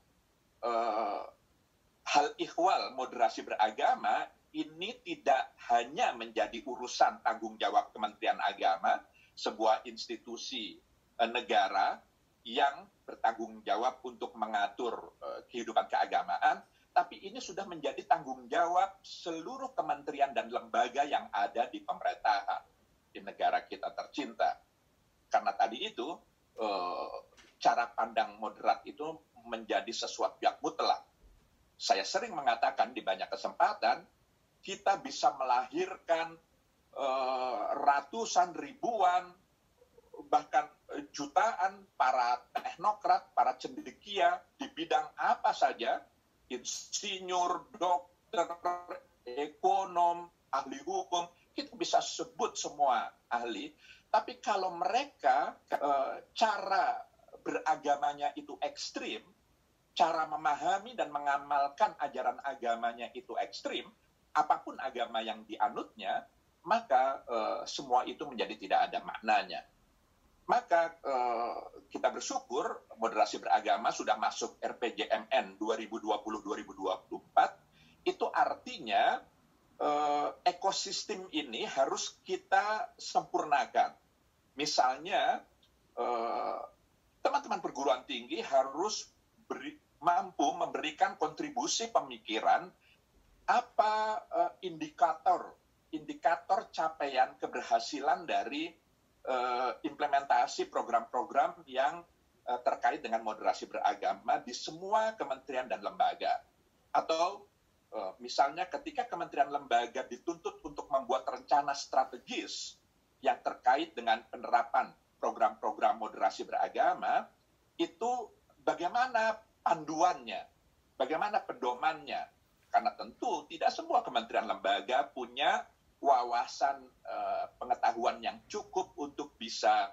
[SPEAKER 7] hal ihwal moderasi beragama ini tidak hanya menjadi urusan tanggung jawab Kementerian Agama, sebuah institusi negara yang bertanggung jawab untuk mengatur kehidupan keagamaan, tapi ini sudah menjadi tanggung jawab seluruh kementerian dan lembaga yang ada di pemerintahan di negara kita tercinta. Karena tadi itu cara pandang moderat itu menjadi sesuatu yang mutlak. Saya sering mengatakan di banyak kesempatan, kita bisa melahirkan ratusan ribuan, bahkan jutaan para teknokrat, para cendekia di bidang apa saja, insinyur, dokter, ekonom, ahli hukum, kita bisa sebut semua ahli. Tapi kalau mereka cara beragamanya itu ekstrim, cara memahami dan mengamalkan ajaran agamanya itu ekstrim, apapun agama yang dianutnya, maka semua itu menjadi tidak ada maknanya. Maka kita bersyukur moderasi beragama sudah masuk RPJMN 2020-2024, itu artinya ekosistem ini harus kita sempurnakan. Misalnya, teman-teman perguruan tinggi harus mampu memberikan kontribusi pemikiran apa indikator capaian keberhasilan dari implementasi program-program yang terkait dengan moderasi beragama di semua kementerian dan lembaga. Atau misalnya ketika kementerian lembaga dituntut untuk membuat rencana strategis yang terkait dengan penerapan program-program moderasi beragama, itu bagaimana panduannya, bagaimana pedomannya. Karena tentu tidak semua kementerian lembaga punya wawasan pengetahuan yang cukup untuk bisa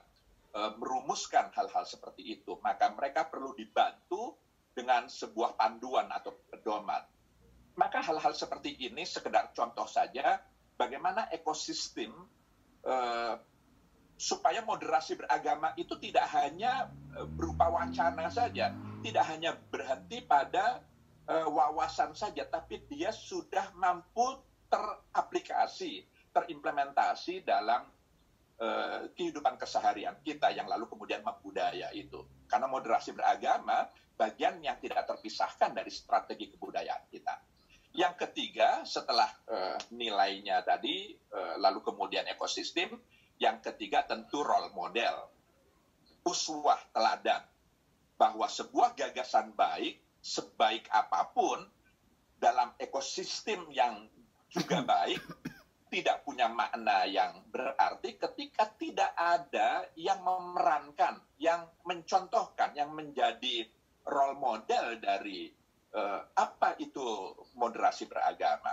[SPEAKER 7] merumuskan hal-hal seperti itu. Maka mereka perlu dibantu dengan sebuah panduan atau pedoman. Maka hal-hal seperti ini sekedar contoh saja bagaimana ekosistem supaya moderasi beragama itu tidak hanya berupa wacana saja, tidak hanya berhenti pada wawasan saja, tapi dia sudah mampu teraplikasi, terimplementasi dalam kehidupan keseharian kita yang lalu kemudian membudaya itu. Karena moderasi beragama bagian yang tidak terpisahkan dari strategi kebudayaan kita. Yang ketiga, setelah nilainya tadi, lalu kemudian ekosistem, yang ketiga tentu role model, uswah teladan, bahwa sebuah gagasan baik, sebaik apapun, dalam ekosistem yang juga baik, tidak punya makna yang berarti ketika tidak ada yang memerankan, yang mencontohkan, yang menjadi role model dari apa itu moderasi beragama.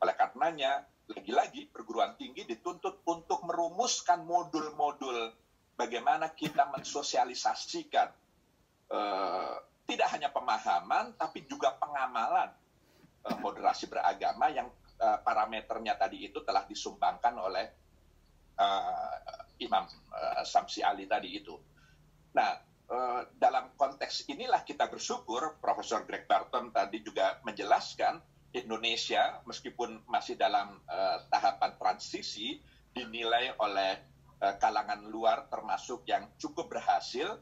[SPEAKER 7] Oleh karenanya, lagi-lagi perguruan tinggi dituntut untuk merumuskan modul-modul bagaimana kita mensosialisasikan tidak hanya pemahaman, tapi juga pengamalan moderasi beragama yang parameternya tadi itu telah disumbangkan oleh Imam Samsi Ali tadi itu. Nah, dalam konteks inilah kita bersyukur, Profesor Greg Barton tadi juga menjelaskan, Indonesia meskipun masih dalam tahapan transisi, dinilai oleh kalangan luar termasuk yang cukup berhasil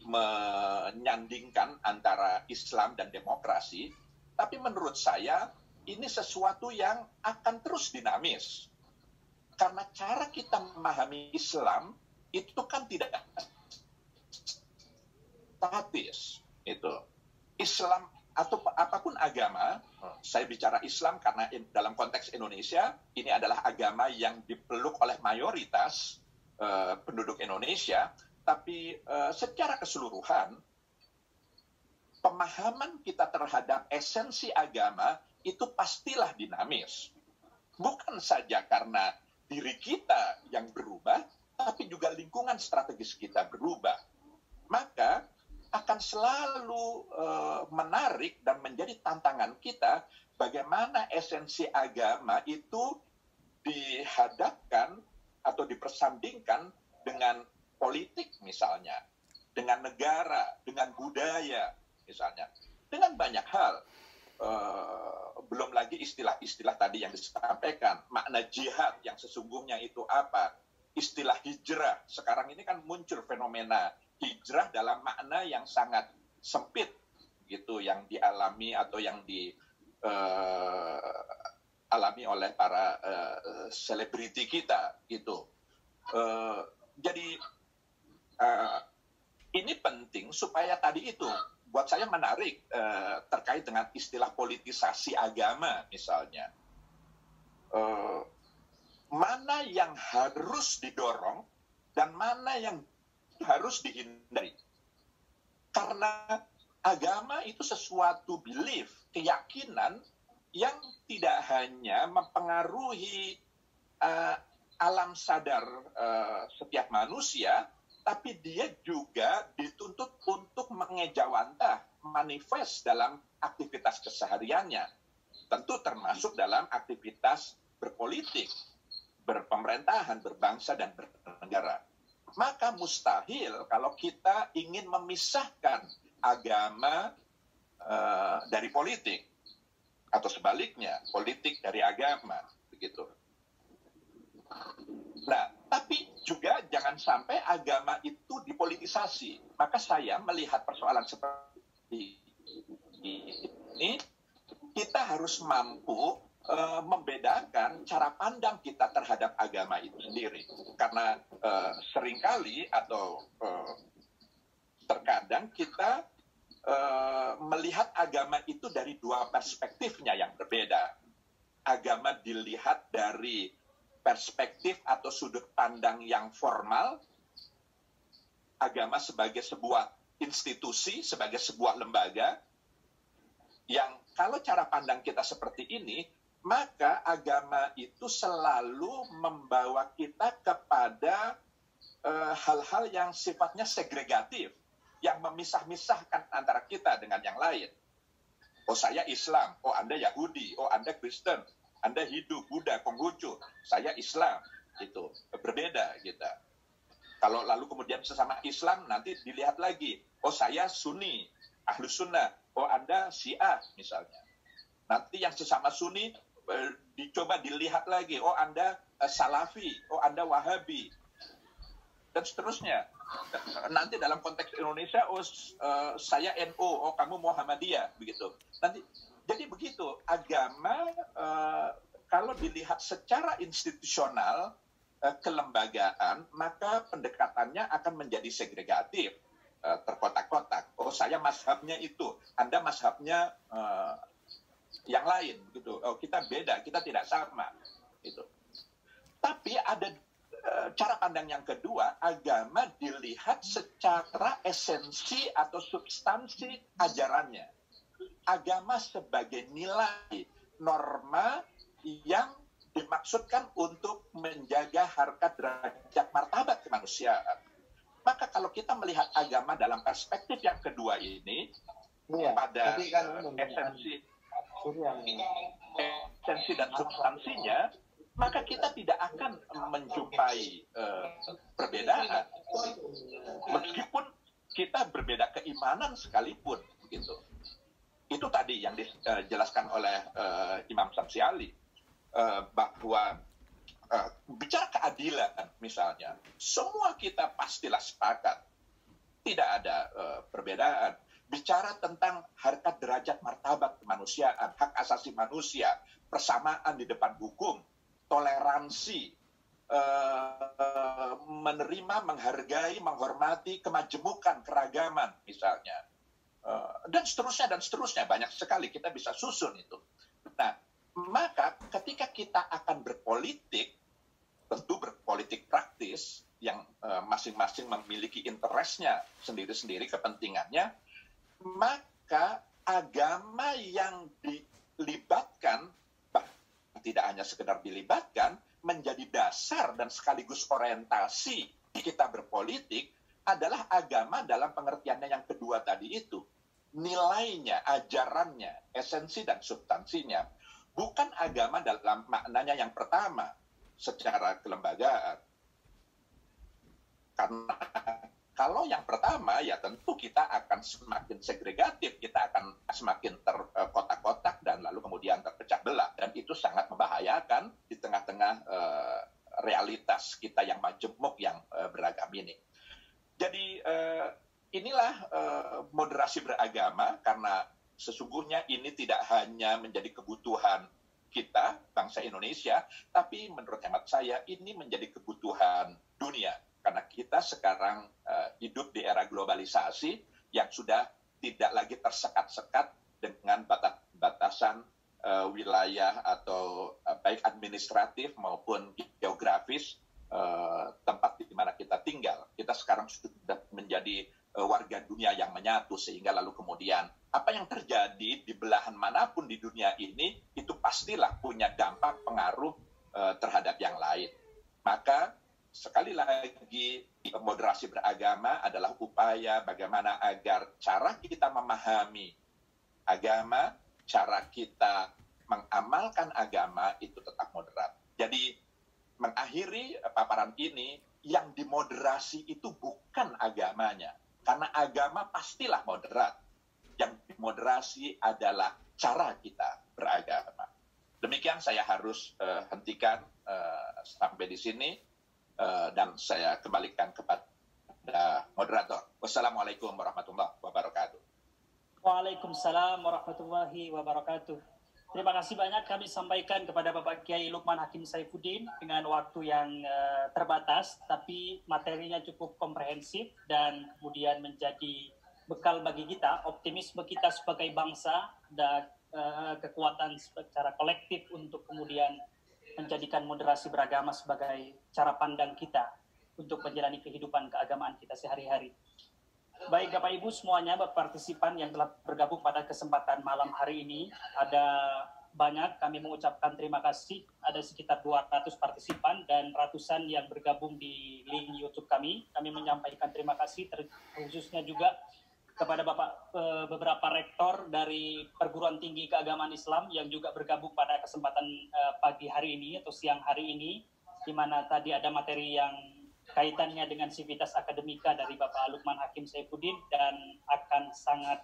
[SPEAKER 7] menyandingkan antara Islam dan demokrasi. Tapi menurut saya, ini sesuatu yang akan terus dinamis. Karena cara kita memahami Islam itu kan tidak statis. Itu Islam atau apapun agama, saya bicara Islam karena dalam konteks Indonesia ini adalah agama yang dipeluk oleh mayoritas penduduk Indonesia, tapi secara keseluruhan pemahaman kita terhadap esensi agama itu pastilah dinamis. Bukan saja karena diri kita yang berubah, tapi juga lingkungan strategis kita berubah. Maka akan selalu menarik dan menjadi tantangan kita bagaimana esensi agama itu dihadapkan atau dipersandingkan dengan politik misalnya, dengan negara, dengan budaya misalnya, dengan banyak hal. Belum lagi istilah-istilah tadi yang disampaikan, makna jihad yang sesungguhnya itu apa, istilah hijrah. Sekarang ini kan muncul fenomena hijrah dalam makna yang sangat sempit gitu, yang dialami atau yang dialami oleh para selebriti kita gitu. Jadi ini penting supaya tadi itu buat saya menarik terkait dengan istilah politisasi agama misalnya. Mana yang harus didorong dan mana yang harus dihindari. Karena agama itu sesuatu belief, keyakinan yang tidak hanya mempengaruhi alam sadar setiap manusia, tapi dia juga dituntut untuk mengejawantah, manifest dalam aktivitas kesehariannya. Tentu termasuk dalam aktivitas berpolitik, berpemerintahan, berbangsa, dan bernegara. Maka mustahil kalau kita ingin memisahkan agama dari politik, atau sebaliknya, politik dari agama, begitu. Nah, tapi juga jangan sampai agama itu dipolitisasi. Maka saya melihat persoalan seperti ini, kita harus mampu membedakan cara pandang kita terhadap agama itu sendiri. Karena seringkali atau terkadang kita melihat agama itu dari dua perspektifnya yang berbeda. Agama dilihat dari perspektif atau sudut pandang yang formal, agama sebagai sebuah institusi, sebagai sebuah lembaga, yang kalau cara pandang kita seperti ini, maka agama itu selalu membawa kita kepada hal-hal yang sifatnya segregatif, yang memisah-misahkan antara kita dengan yang lain. Oh, saya Islam, oh Anda Yahudi, oh Anda Kristen, Anda Hindu, Buddha, Konghucu, saya Islam, gitu. Berbeda kita. Kalau lalu kemudian sesama Islam nanti dilihat lagi, oh saya Sunni, Ahlus Sunnah, oh Anda Syiah misalnya. Nanti yang sesama Sunni dicoba dilihat lagi, oh Anda Salafi, oh Anda Wahabi, dan seterusnya. Nanti dalam konteks Indonesia, oh saya NU, oh kamu Muhammadiyah, begitu. Nanti jadi begitu, agama kalau dilihat secara institusional, kelembagaan, maka pendekatannya akan menjadi segregatif, terkotak-kotak. Oh saya mazhabnya itu, Anda mazhabnya yang lain, gitu. Oh kita beda, kita tidak sama, gitu. Tapi ada cara pandang yang kedua, agama dilihat secara esensi atau substansi ajarannya. Agama sebagai nilai, norma yang dimaksudkan untuk menjaga harkat, derajat, martabat kemanusiaan. Maka kalau kita melihat agama dalam perspektif yang kedua ini, pada esensi dan substansinya, maka kita tidak akan menjumpai perbedaan. Meskipun kita berbeda keimanan sekalipun, begitu. Itu tadi yang dijelaskan oleh Imam Samsi Ali, bahwa bicara keadilan misalnya, semua kita pastilah sepakat, tidak ada perbedaan. Bicara tentang harkat, derajat, martabat kemanusiaan, hak asasi manusia, persamaan di depan hukum, toleransi, menerima, menghargai, menghormati kemajemukan, keragaman misalnya. Dan seterusnya, banyak sekali kita bisa susun itu. Nah, maka ketika kita akan berpolitik, tentu berpolitik praktis, yang masing-masing memiliki interestnya sendiri-sendiri, kepentingannya, maka agama yang dilibatkan, tidak hanya sekedar dilibatkan, menjadi dasar dan sekaligus orientasi kita berpolitik adalah agama dalam pengertiannya yang kedua tadi itu. Nilainya, ajarannya, esensi dan substansinya. Bukan agama dalam maknanya yang pertama, secara kelembagaan. Karena kalau yang pertama, ya tentu kita akan semakin segregatif, kita akan semakin terkotak-kotak dan lalu kemudian terpecah belah. Dan itu sangat membahayakan di tengah-tengah realitas kita yang majemuk, yang beragam ini. Jadi inilah moderasi beragama, karena sesungguhnya ini tidak hanya menjadi kebutuhan kita, bangsa Indonesia, tapi menurut hemat saya ini menjadi kebutuhan dunia. Karena kita sekarang hidup di era globalisasi yang sudah tidak lagi tersekat-sekat dengan batasan wilayah atau baik administratif maupun geografis tempat di mana kita tinggal. Kita sekarang sudah menjadi warga dunia yang menyatu, sehingga lalu kemudian apa yang terjadi di belahan manapun di dunia ini itu pastilah punya dampak pengaruh terhadap yang lain. Maka sekali lagi, moderasi beragama adalah upaya bagaimana agar cara kita memahami agama, cara kita mengamalkan agama itu tetap moderat. Jadi mengakhiri paparan ini, yang dimoderasi itu bukan agamanya, karena agama pastilah moderat. Yang dimoderasi adalah cara kita beragama. Demikian saya harus hentikan sampai di sini. Dan saya kembalikan kepada moderator. Wassalamualaikum warahmatullahi wabarakatuh.
[SPEAKER 1] Waalaikumsalam warahmatullahi wabarakatuh. Terima kasih banyak kami sampaikan kepada Bapak Kiai Lukman Hakim Saifuddin dengan waktu yang terbatas, tapi materinya cukup komprehensif dan kemudian menjadi bekal bagi kita, optimisme kita sebagai bangsa dan kekuatan secara kolektif untuk kemudian menjadikan moderasi beragama sebagai cara pandang kita untuk menjalani kehidupan keagamaan kita sehari-hari. Baik Bapak Ibu semuanya, Bapak partisipan yang telah bergabung pada kesempatan malam hari ini, ada banyak, kami mengucapkan terima kasih, ada sekitar 200 partisipan dan ratusan yang bergabung di link YouTube kami. Kami menyampaikan terima kasih khususnya juga kepada beberapa rektor dari perguruan tinggi keagamaan Islam yang juga bergabung pada kesempatan pagi hari ini atau siang hari ini, di mana tadi ada materi yang kaitannya dengan sivitas akademika dari Bapak Lukman Hakim Saifuddin dan akan sangat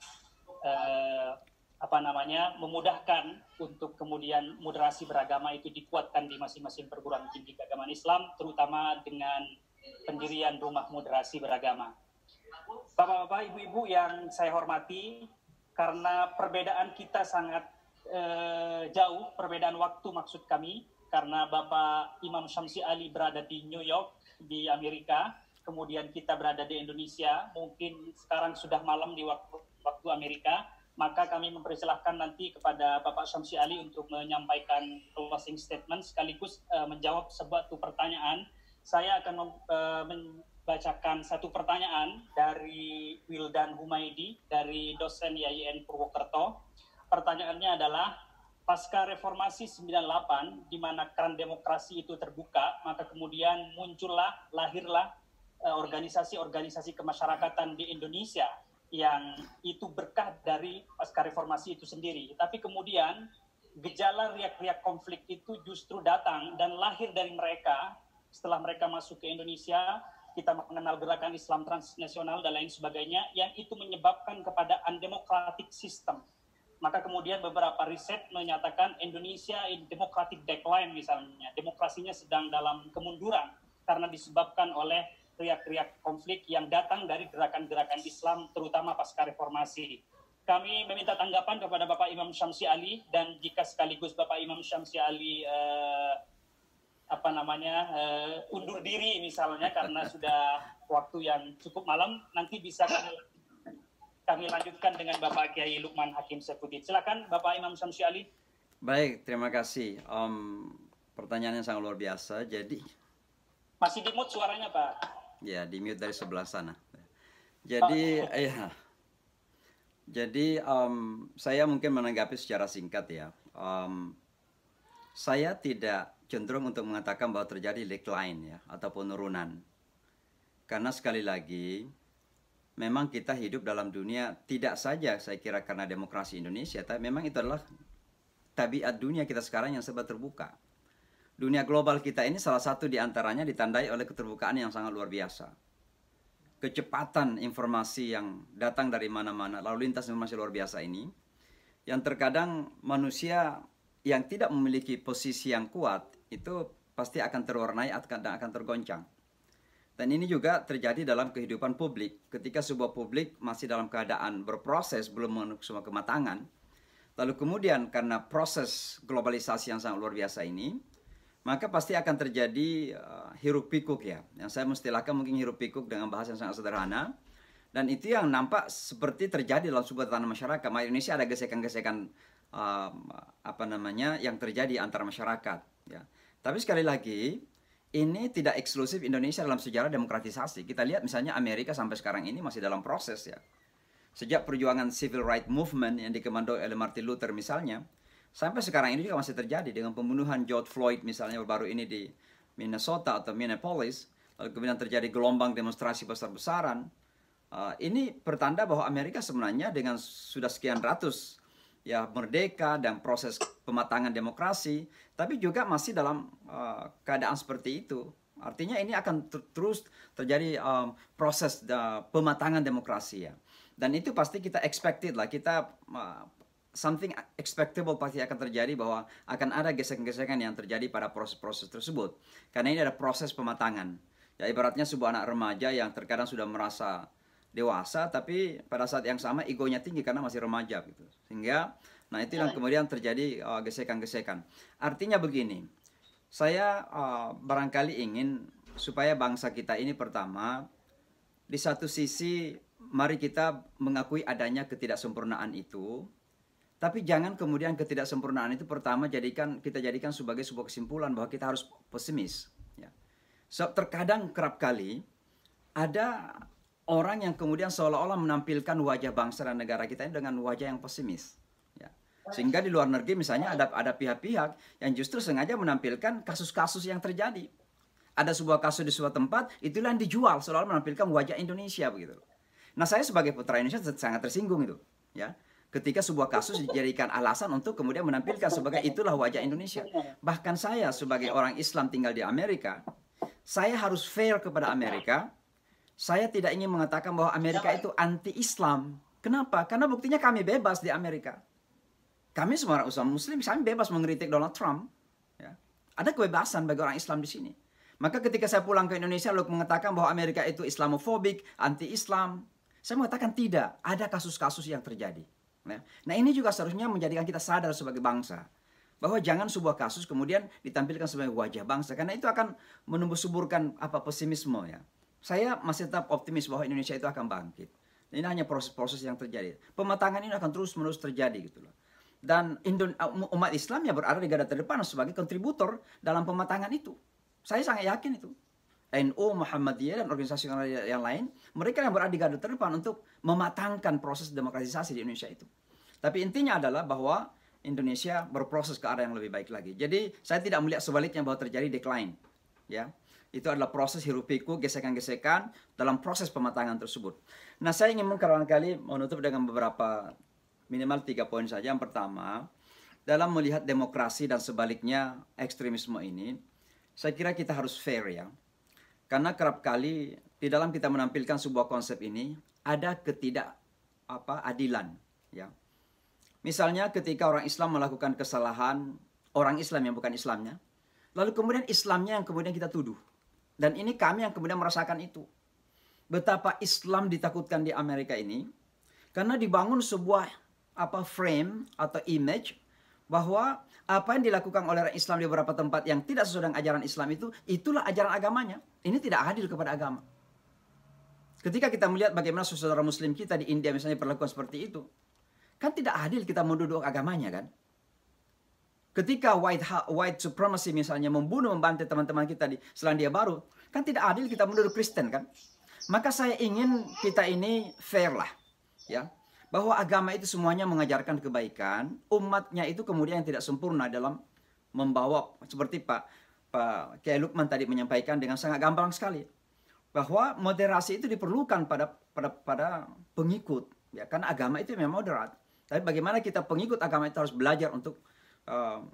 [SPEAKER 1] memudahkan untuk kemudian moderasi beragama itu dikuatkan di masing-masing perguruan tinggi keagamaan Islam, terutama dengan pendirian rumah moderasi beragama. Bapak-bapak, ibu-ibu yang saya hormati, karena perbedaan kita sangat jauh, perbedaan waktu maksud kami, karena Bapak Imam Syamsi Ali berada di New York, di Amerika, kemudian kita berada di Indonesia, mungkin sekarang sudah malam di waktu Amerika, maka kami mempersilahkan nanti kepada Bapak Syamsi Ali untuk menyampaikan closing statement, sekaligus menjawab sebuah pertanyaan. Saya akan bacakan satu pertanyaan dari Wildan Humaydi dari dosen YIN Purwokerto. Pertanyaannya adalah, pasca reformasi 98 di mana keran demokrasi itu terbuka, maka kemudian lahirlah organisasi-organisasi kemasyarakatan di Indonesia yang itu berkah dari pasca reformasi itu sendiri. Tapi kemudian gejala riak-riak konflik itu justru datang dan lahir dari mereka setelah mereka masuk ke Indonesia. Kita mengenal gerakan Islam transnasional dan lain sebagainya, yang itu menyebabkan kepada undemocratic system. Maka kemudian beberapa riset menyatakan Indonesia in democratic decline misalnya, demokrasinya sedang dalam kemunduran karena disebabkan oleh riak-riak konflik yang datang dari gerakan-gerakan Islam, terutama pasca reformasi. Kami meminta tanggapan kepada Bapak Imam Syamsi Ali, dan jika sekaligus Bapak Imam Syamsi Ali undur diri misalnya karena sudah waktu yang cukup malam. Nanti bisa kami lanjutkan dengan Bapak Kiai Lukman Hakim Saifuddin. Silakan Bapak Imam Syamsi Ali.
[SPEAKER 4] Baik, terima kasih. Pertanyaannya sangat luar biasa. Jadi
[SPEAKER 1] masih di mute suaranya Pak.
[SPEAKER 4] Ya, di mute dari sebelah sana. Jadi saya mungkin menanggapi secara singkat ya. Saya tidak cenderung untuk mengatakan bahwa terjadi decline ya atau penurunan. Karena sekali lagi memang kita hidup dalam dunia tidak saja saya kira karena demokrasi Indonesia, tapi memang itu adalah tabiat dunia kita sekarang yang serba terbuka. Dunia global kita ini salah satu di antaranya ditandai oleh keterbukaan yang sangat luar biasa. Kecepatan informasi yang datang dari mana-mana, lalu lintas informasi luar biasa ini, yang terkadang manusia yang tidak memiliki posisi yang kuat, itu pasti akan terwarnai dan akan tergoncang. Dan ini juga terjadi dalam kehidupan publik. Ketika sebuah publik masih dalam keadaan berproses, belum memenuhi semua kematangan, lalu kemudian karena proses globalisasi yang sangat luar biasa ini, maka pasti akan terjadi hiruk pikuk ya. Yang saya mestilahkan mungkin hiruk pikuk dengan bahasa yang sangat sederhana. Dan itu yang nampak seperti terjadi dalam sebuah tatanan masyarakat. Di Indonesia ada gesekan-gesekan yang terjadi antara masyarakat. Ya. Tapi sekali lagi, ini tidak eksklusif Indonesia dalam sejarah demokratisasi. Kita lihat misalnya Amerika sampai sekarang ini masih dalam proses ya. Sejak perjuangan Civil Rights Movement yang dikemandoi oleh Martin Luther misalnya, sampai sekarang ini juga masih terjadi dengan pembunuhan George Floyd misalnya baru ini di Minnesota atau Minneapolis, lalu kemudian terjadi gelombang demonstrasi besar-besaran. Ini pertanda bahwa Amerika sebenarnya dengan sudah sekian ratus ya merdeka dan proses pematangan demokrasi, tapi juga masih dalam keadaan seperti itu. Artinya ini akan terus terjadi proses pematangan demokrasi ya. Dan itu pasti kita expected lah, kita something expectable pasti akan terjadi bahwa akan ada gesekan-gesekan yang terjadi pada proses-proses tersebut. Karena ini ada proses pematangan. Ya ibaratnya sebuah anak remaja yang terkadang sudah merasa dewasa, tapi pada saat yang sama egonya tinggi karena masih remaja gitu. Sehingga, nah itu yang kemudian terjadi gesekan-gesekan. Artinya begini, saya barangkali ingin supaya bangsa kita ini pertama, di satu sisi mari kita mengakui adanya ketidaksempurnaan itu, tapi jangan kemudian ketidaksempurnaan itu pertama kita jadikan sebagai sebuah kesimpulan bahwa kita harus pesimis. Ya. So, terkadang kerap kali ada orang yang kemudian seolah-olah menampilkan wajah bangsa dan negara kita ini dengan wajah yang pesimis. Ya. Sehingga di luar negeri misalnya ada pihak-pihak yang justru sengaja menampilkan kasus-kasus yang terjadi. Ada sebuah kasus di sebuah tempat, itulah yang dijual seolah-olah menampilkan wajah Indonesia begitu. Nah saya sebagai putra Indonesia sangat tersinggung itu. Ya. Ketika sebuah kasus dijadikan alasan untuk kemudian menampilkan sebagai itulah wajah Indonesia. Bahkan saya sebagai orang Islam tinggal di Amerika, saya harus fair kepada Amerika. Saya tidak ingin mengatakan bahwa Amerika itu anti-Islam. Kenapa? Karena buktinya kami bebas di Amerika. Kami semua orang Islam Muslim, kami bebas mengkritik Donald Trump. Ya. Ada kebebasan bagi orang Islam di sini. Maka ketika saya pulang ke Indonesia lalu mengatakan bahwa Amerika itu Islamofobik, anti-Islam, saya mengatakan tidak. Ada kasus-kasus yang terjadi. Nah ini juga seharusnya menjadikan kita sadar sebagai bangsa. Bahwa jangan sebuah kasus kemudian ditampilkan sebagai wajah bangsa. Karena itu akan menumbuh suburkan pesimisme ya. Saya masih tetap optimis bahwa Indonesia itu akan bangkit. Ini hanya proses-proses yang terjadi. Pematangan ini akan terus-menerus terjadi gitu loh. Dan umat Islam ya berada di garda terdepan sebagai kontributor dalam pematangan itu. Saya sangat yakin itu. NU, Muhammadiyah dan organisasi yang lain, mereka yang berada di garda terdepan untuk mematangkan proses demokratisasi di Indonesia itu. Tapi intinya adalah bahwa Indonesia berproses ke arah yang lebih baik lagi. Jadi saya tidak melihat sebaliknya bahwa terjadi decline. Ya. Itu adalah proses hiruk pikuk, gesekan-gesekan dalam proses pematangan tersebut. Nah, saya ingin barangkali menutup dengan beberapa minimal 3 poin saja. Yang pertama, dalam melihat demokrasi dan sebaliknya ekstremisme ini, saya kira kita harus fair ya. Karena kerap kali di dalam kita menampilkan sebuah konsep ini ada ketidakadilan ya. Misalnya ketika orang Islam melakukan kesalahan, orang Islam yang bukan Islamnya, lalu kemudian Islamnya yang kemudian kita tuduh. Dan ini kami yang kemudian merasakan itu. Betapa Islam ditakutkan di Amerika ini. Karena dibangun sebuah frame atau image bahwa apa yang dilakukan oleh orang Islam di beberapa tempat yang tidak sesuai dengan ajaran Islam itu, itulah ajaran agamanya. Ini tidak adil kepada agama. Ketika kita melihat bagaimana saudara muslim kita di India misalnya perlakuan seperti itu, kan tidak adil kita menduduk agamanya kan. Ketika white supremacy misalnya membunuh, membantai teman-teman kita di Selandia Baru, kan tidak adil kita menduduk Kristen kan. Maka saya ingin kita ini fair lah, ya, bahwa agama itu semuanya mengajarkan kebaikan, umatnya itu kemudian yang tidak sempurna dalam membawa, seperti Pak Kiai Lukman tadi menyampaikan dengan sangat gampang sekali, bahwa moderasi itu diperlukan pada pengikut, ya, karena agama itu memang moderat. Tapi bagaimana kita pengikut agama itu harus belajar untuk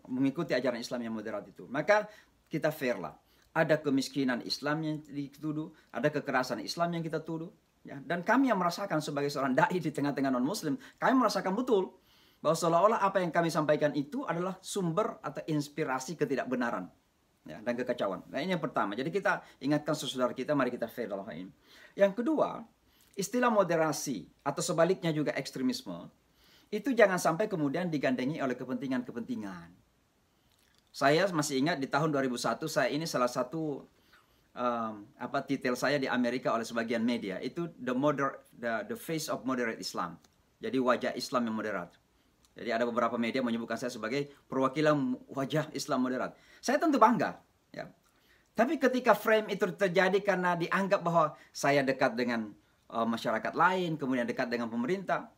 [SPEAKER 4] mengikuti ajaran Islam yang moderat itu. Maka kita fair lah. Ada kemiskinan Islam yang dituduh, ada kekerasan Islam yang kita tuduh. Ya. Dan kami yang merasakan sebagai seorang da'i di tengah-tengah non-muslim, kami merasakan betul bahwa seolah-olah apa yang kami sampaikan itu adalah sumber atau inspirasi ketidakbenaran, ya, dan kekacauan. Nah, ini yang pertama. Jadi kita ingatkan saudara kita, mari kita fair dalam hal ini. Yang kedua, istilah moderasi atau sebaliknya juga ekstremisme, itu jangan sampai kemudian digandengi oleh kepentingan-kepentingan. Saya masih ingat di tahun 2001, saya ini salah satu titel saya di Amerika oleh sebagian media, itu the face of moderate Islam. Jadi wajah Islam yang moderat. Jadi ada beberapa media menyebutkan saya sebagai perwakilan wajah Islam moderat. Saya tentu bangga, ya. Tapi ketika frame itu terjadi karena dianggap bahwa saya dekat dengan masyarakat lain, kemudian dekat dengan pemerintah,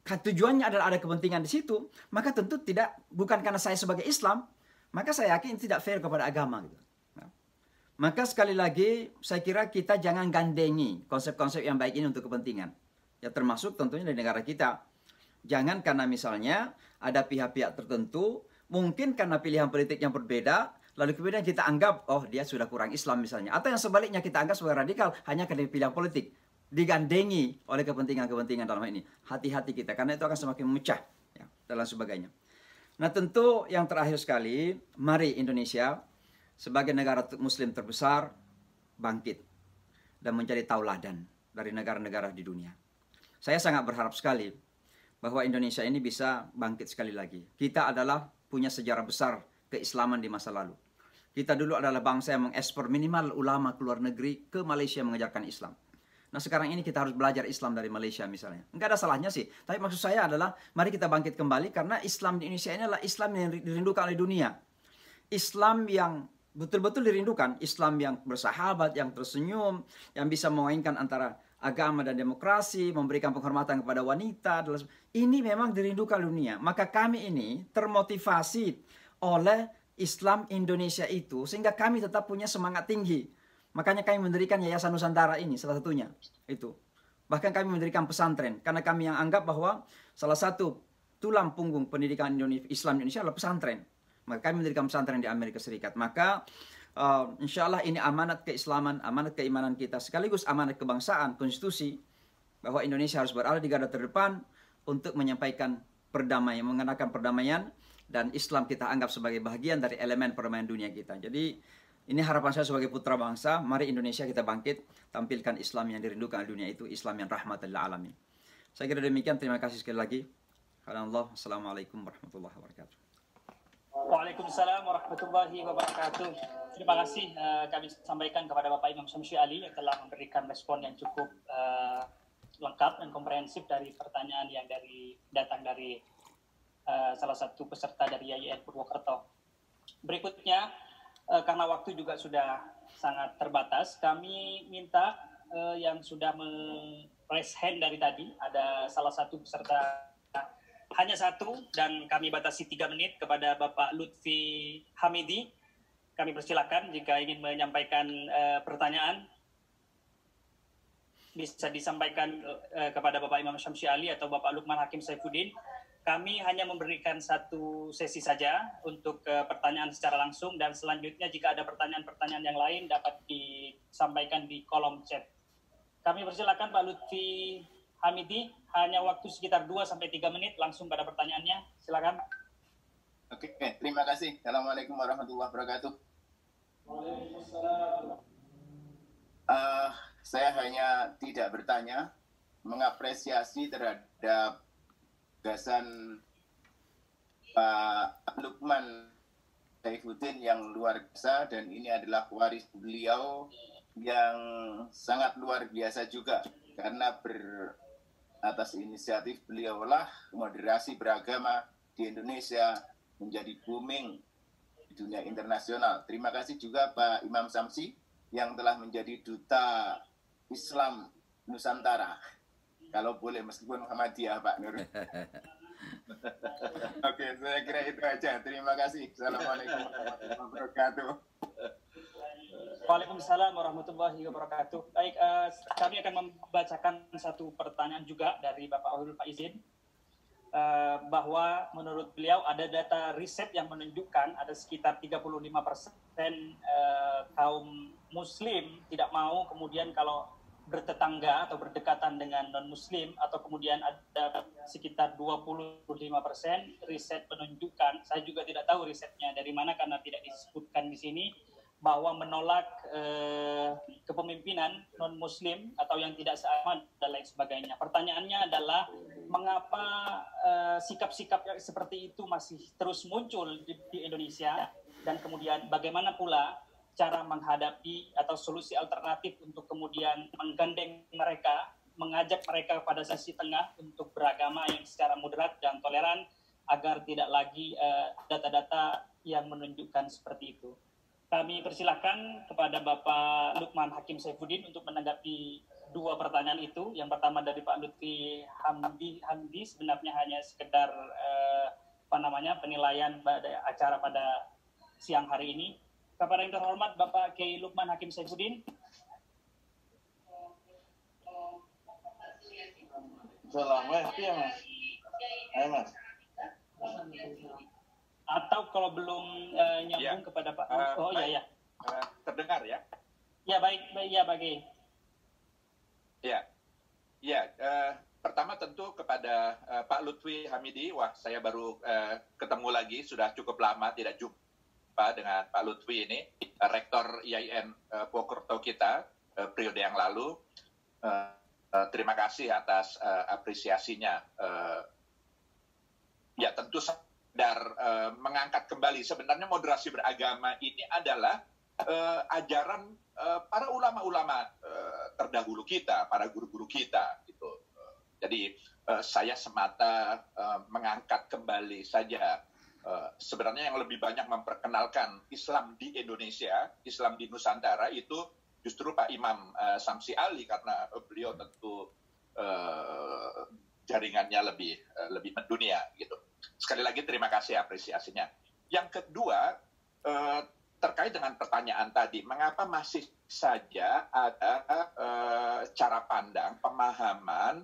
[SPEAKER 4] tujuannya adalah ada kepentingan di situ, maka tentu bukan karena saya sebagai Islam, maka saya yakin tidak fair kepada agama gitu. Nah, maka sekali lagi saya kira kita jangan gandengi konsep-konsep yang baik ini untuk kepentingan. Ya, termasuk tentunya di negara kita. Jangan karena misalnya ada pihak-pihak tertentu, mungkin karena pilihan politik yang berbeda, lalu kemudian kita anggap, oh dia sudah kurang Islam misalnya. Atau yang sebaliknya kita anggap sebagai radikal hanya karena pilihan politik. Digandengi oleh kepentingan-kepentingan dalam hal ini. Hati-hati kita, karena itu akan semakin memecah, ya, dan sebagainya. Nah, tentu yang terakhir sekali, mari Indonesia sebagai negara muslim terbesar bangkit dan menjadi tauladan dari negara-negara di dunia. Saya sangat berharap sekali bahwa Indonesia ini bisa bangkit sekali lagi. Kita adalah punya sejarah besar keislaman di masa lalu. Kita dulu adalah bangsa yang mengekspor minimal ulama ke luar negeri ke Malaysia mengajarkan Islam. Nah, sekarang ini kita harus belajar Islam dari Malaysia misalnya. Enggak ada salahnya sih. Tapi maksud saya adalah mari kita bangkit kembali karena Islam di Indonesia ini adalah Islam yang dirindukan oleh dunia. Islam yang betul-betul dirindukan. Islam yang bersahabat, yang tersenyum, yang bisa memainkan antara agama dan demokrasi, memberikan penghormatan kepada wanita. Ini memang dirindukan dunia. Maka kami ini termotivasi oleh Islam Indonesia itu sehingga kami tetap punya semangat tinggi. Makanya kami mendirikan Yayasan Nusantara ini, salah satunya. Itu. Bahkan kami mendirikan pesantren. Karena kami yang anggap bahwa salah satu tulang punggung pendidikan Islam Indonesia adalah pesantren. Maka kami mendirikan pesantren di Amerika Serikat. Maka insya Allah ini amanat keislaman, amanat keimanan kita. Sekaligus amanat kebangsaan, konstitusi. Bahwa Indonesia harus berada di garda terdepan untuk menyampaikan perdamaian, mengenakan perdamaian. Dan Islam kita anggap sebagai bagian dari elemen perdamaian dunia kita. Jadi ini harapan saya sebagai putra bangsa, mari Indonesia kita bangkit, tampilkan Islam yang dirindukan di dunia itu, Islam yang rahmatan lil alamin. Saya kira demikian, terima kasih sekali lagi. Assalamualaikum warahmatullahi wabarakatuh.
[SPEAKER 1] Waalaikumsalam warahmatullahi wabarakatuh. Terima kasih kami sampaikan kepada Bapak Imam Syamsi Ali yang telah memberikan respon yang cukup lengkap dan komprehensif dari pertanyaan yang datang dari salah satu peserta dari YIN Purwokerto. Berikutnya, karena waktu juga sudah sangat terbatas, kami minta yang sudah raise hand dari tadi, ada salah satu peserta, hanya satu, dan kami batasi 3 menit kepada Bapak Lutfi Hamidi. Kami persilakan jika ingin menyampaikan pertanyaan, bisa disampaikan kepada Bapak Imam Syamsi Ali atau Bapak Lukman Hakim Saifuddin. Kami hanya memberikan satu sesi saja untuk pertanyaan secara langsung, dan selanjutnya jika ada pertanyaan-pertanyaan yang lain dapat disampaikan di kolom chat. Kami persilakan Pak Lutfi Hamidi, hanya waktu sekitar 2-3 menit langsung pada pertanyaannya. Silakan.
[SPEAKER 8] Oke, terima kasih. Assalamualaikum warahmatullahi wabarakatuh.
[SPEAKER 1] Waalaikumsalam.
[SPEAKER 8] Saya hanya tidak bertanya, mengapresiasi terhadap gagasan Pak Lukman Saifuddin yang luar biasa, dan ini adalah waris beliau yang sangat luar biasa juga, karena atas inisiatif beliau lah moderasi beragama di Indonesia menjadi booming di dunia internasional. Terima kasih juga Pak Imam Samsi yang telah menjadi duta Islam Nusantara. Kalau boleh, meskipun Muhammadiyah, Pak Nur. Oke, saya kira itu aja. Terima kasih. Assalamualaikum warahmatullahi wabarakatuh.
[SPEAKER 1] Waalaikumsalam warahmatullahi wabarakatuh. Baik, kami akan membacakan satu pertanyaan juga dari Bapak Aulul Pak Izin, bahwa menurut beliau ada data riset yang menunjukkan ada sekitar 35% kaum muslim tidak mau kemudian kalau bertetangga atau berdekatan dengan non-muslim, atau kemudian ada sekitar 25% riset menunjukkan, saya juga tidak tahu risetnya dari mana karena tidak disebutkan di sini, bahwa menolak kepemimpinan non-muslim atau yang tidak seagama dan lain sebagainya. Pertanyaannya adalah mengapa sikap-sikap seperti itu masih terus muncul di Indonesia, dan kemudian bagaimana pula cara menghadapi atau solusi alternatif untuk kemudian menggandeng mereka, mengajak mereka pada sisi tengah untuk beragama yang secara moderat dan toleran agar tidak lagi data-data yang menunjukkan seperti itu. Kami persilahkan kepada Bapak Lukman Hakim Saifuddin untuk menanggapi dua pertanyaan itu. Yang pertama dari Pak Lutfi Hamdi sebenarnya hanya sekedar penilaian pada acara pada siang hari ini. Kepada yang terhormat Bapak Kiai Lukman Hakim Saifuddin.
[SPEAKER 3] Selamat ya Mas. Ayo Mas.
[SPEAKER 1] Atau kalau belum nyambung kepada Pak.
[SPEAKER 7] Ya. Terdengar ya?
[SPEAKER 1] Ya baik ya bagi.
[SPEAKER 7] Ya. Pertama tentu kepada Pak Lutfi Hamidi. Wah, saya baru ketemu lagi, sudah cukup lama tidak jumpa dengan Pak Lutfi ini, Rektor IAIN Purwokerto kita periode yang lalu. Terima kasih atas apresiasinya. Ya tentu sadar mengangkat kembali, sebenarnya moderasi beragama ini adalah ajaran para ulama-ulama terdahulu kita, para guru-guru kita gitu. Jadi saya semata mengangkat kembali saja. Sebenarnya yang lebih banyak memperkenalkan Islam di Indonesia, Islam di Nusantara itu justru Pak Imam Samsi Ali, karena beliau tentu jaringannya lebih mendunia gitu. Sekali lagi terima kasih apresiasinya. Yang kedua, terkait dengan pertanyaan tadi, mengapa masih saja ada cara pandang, pemahaman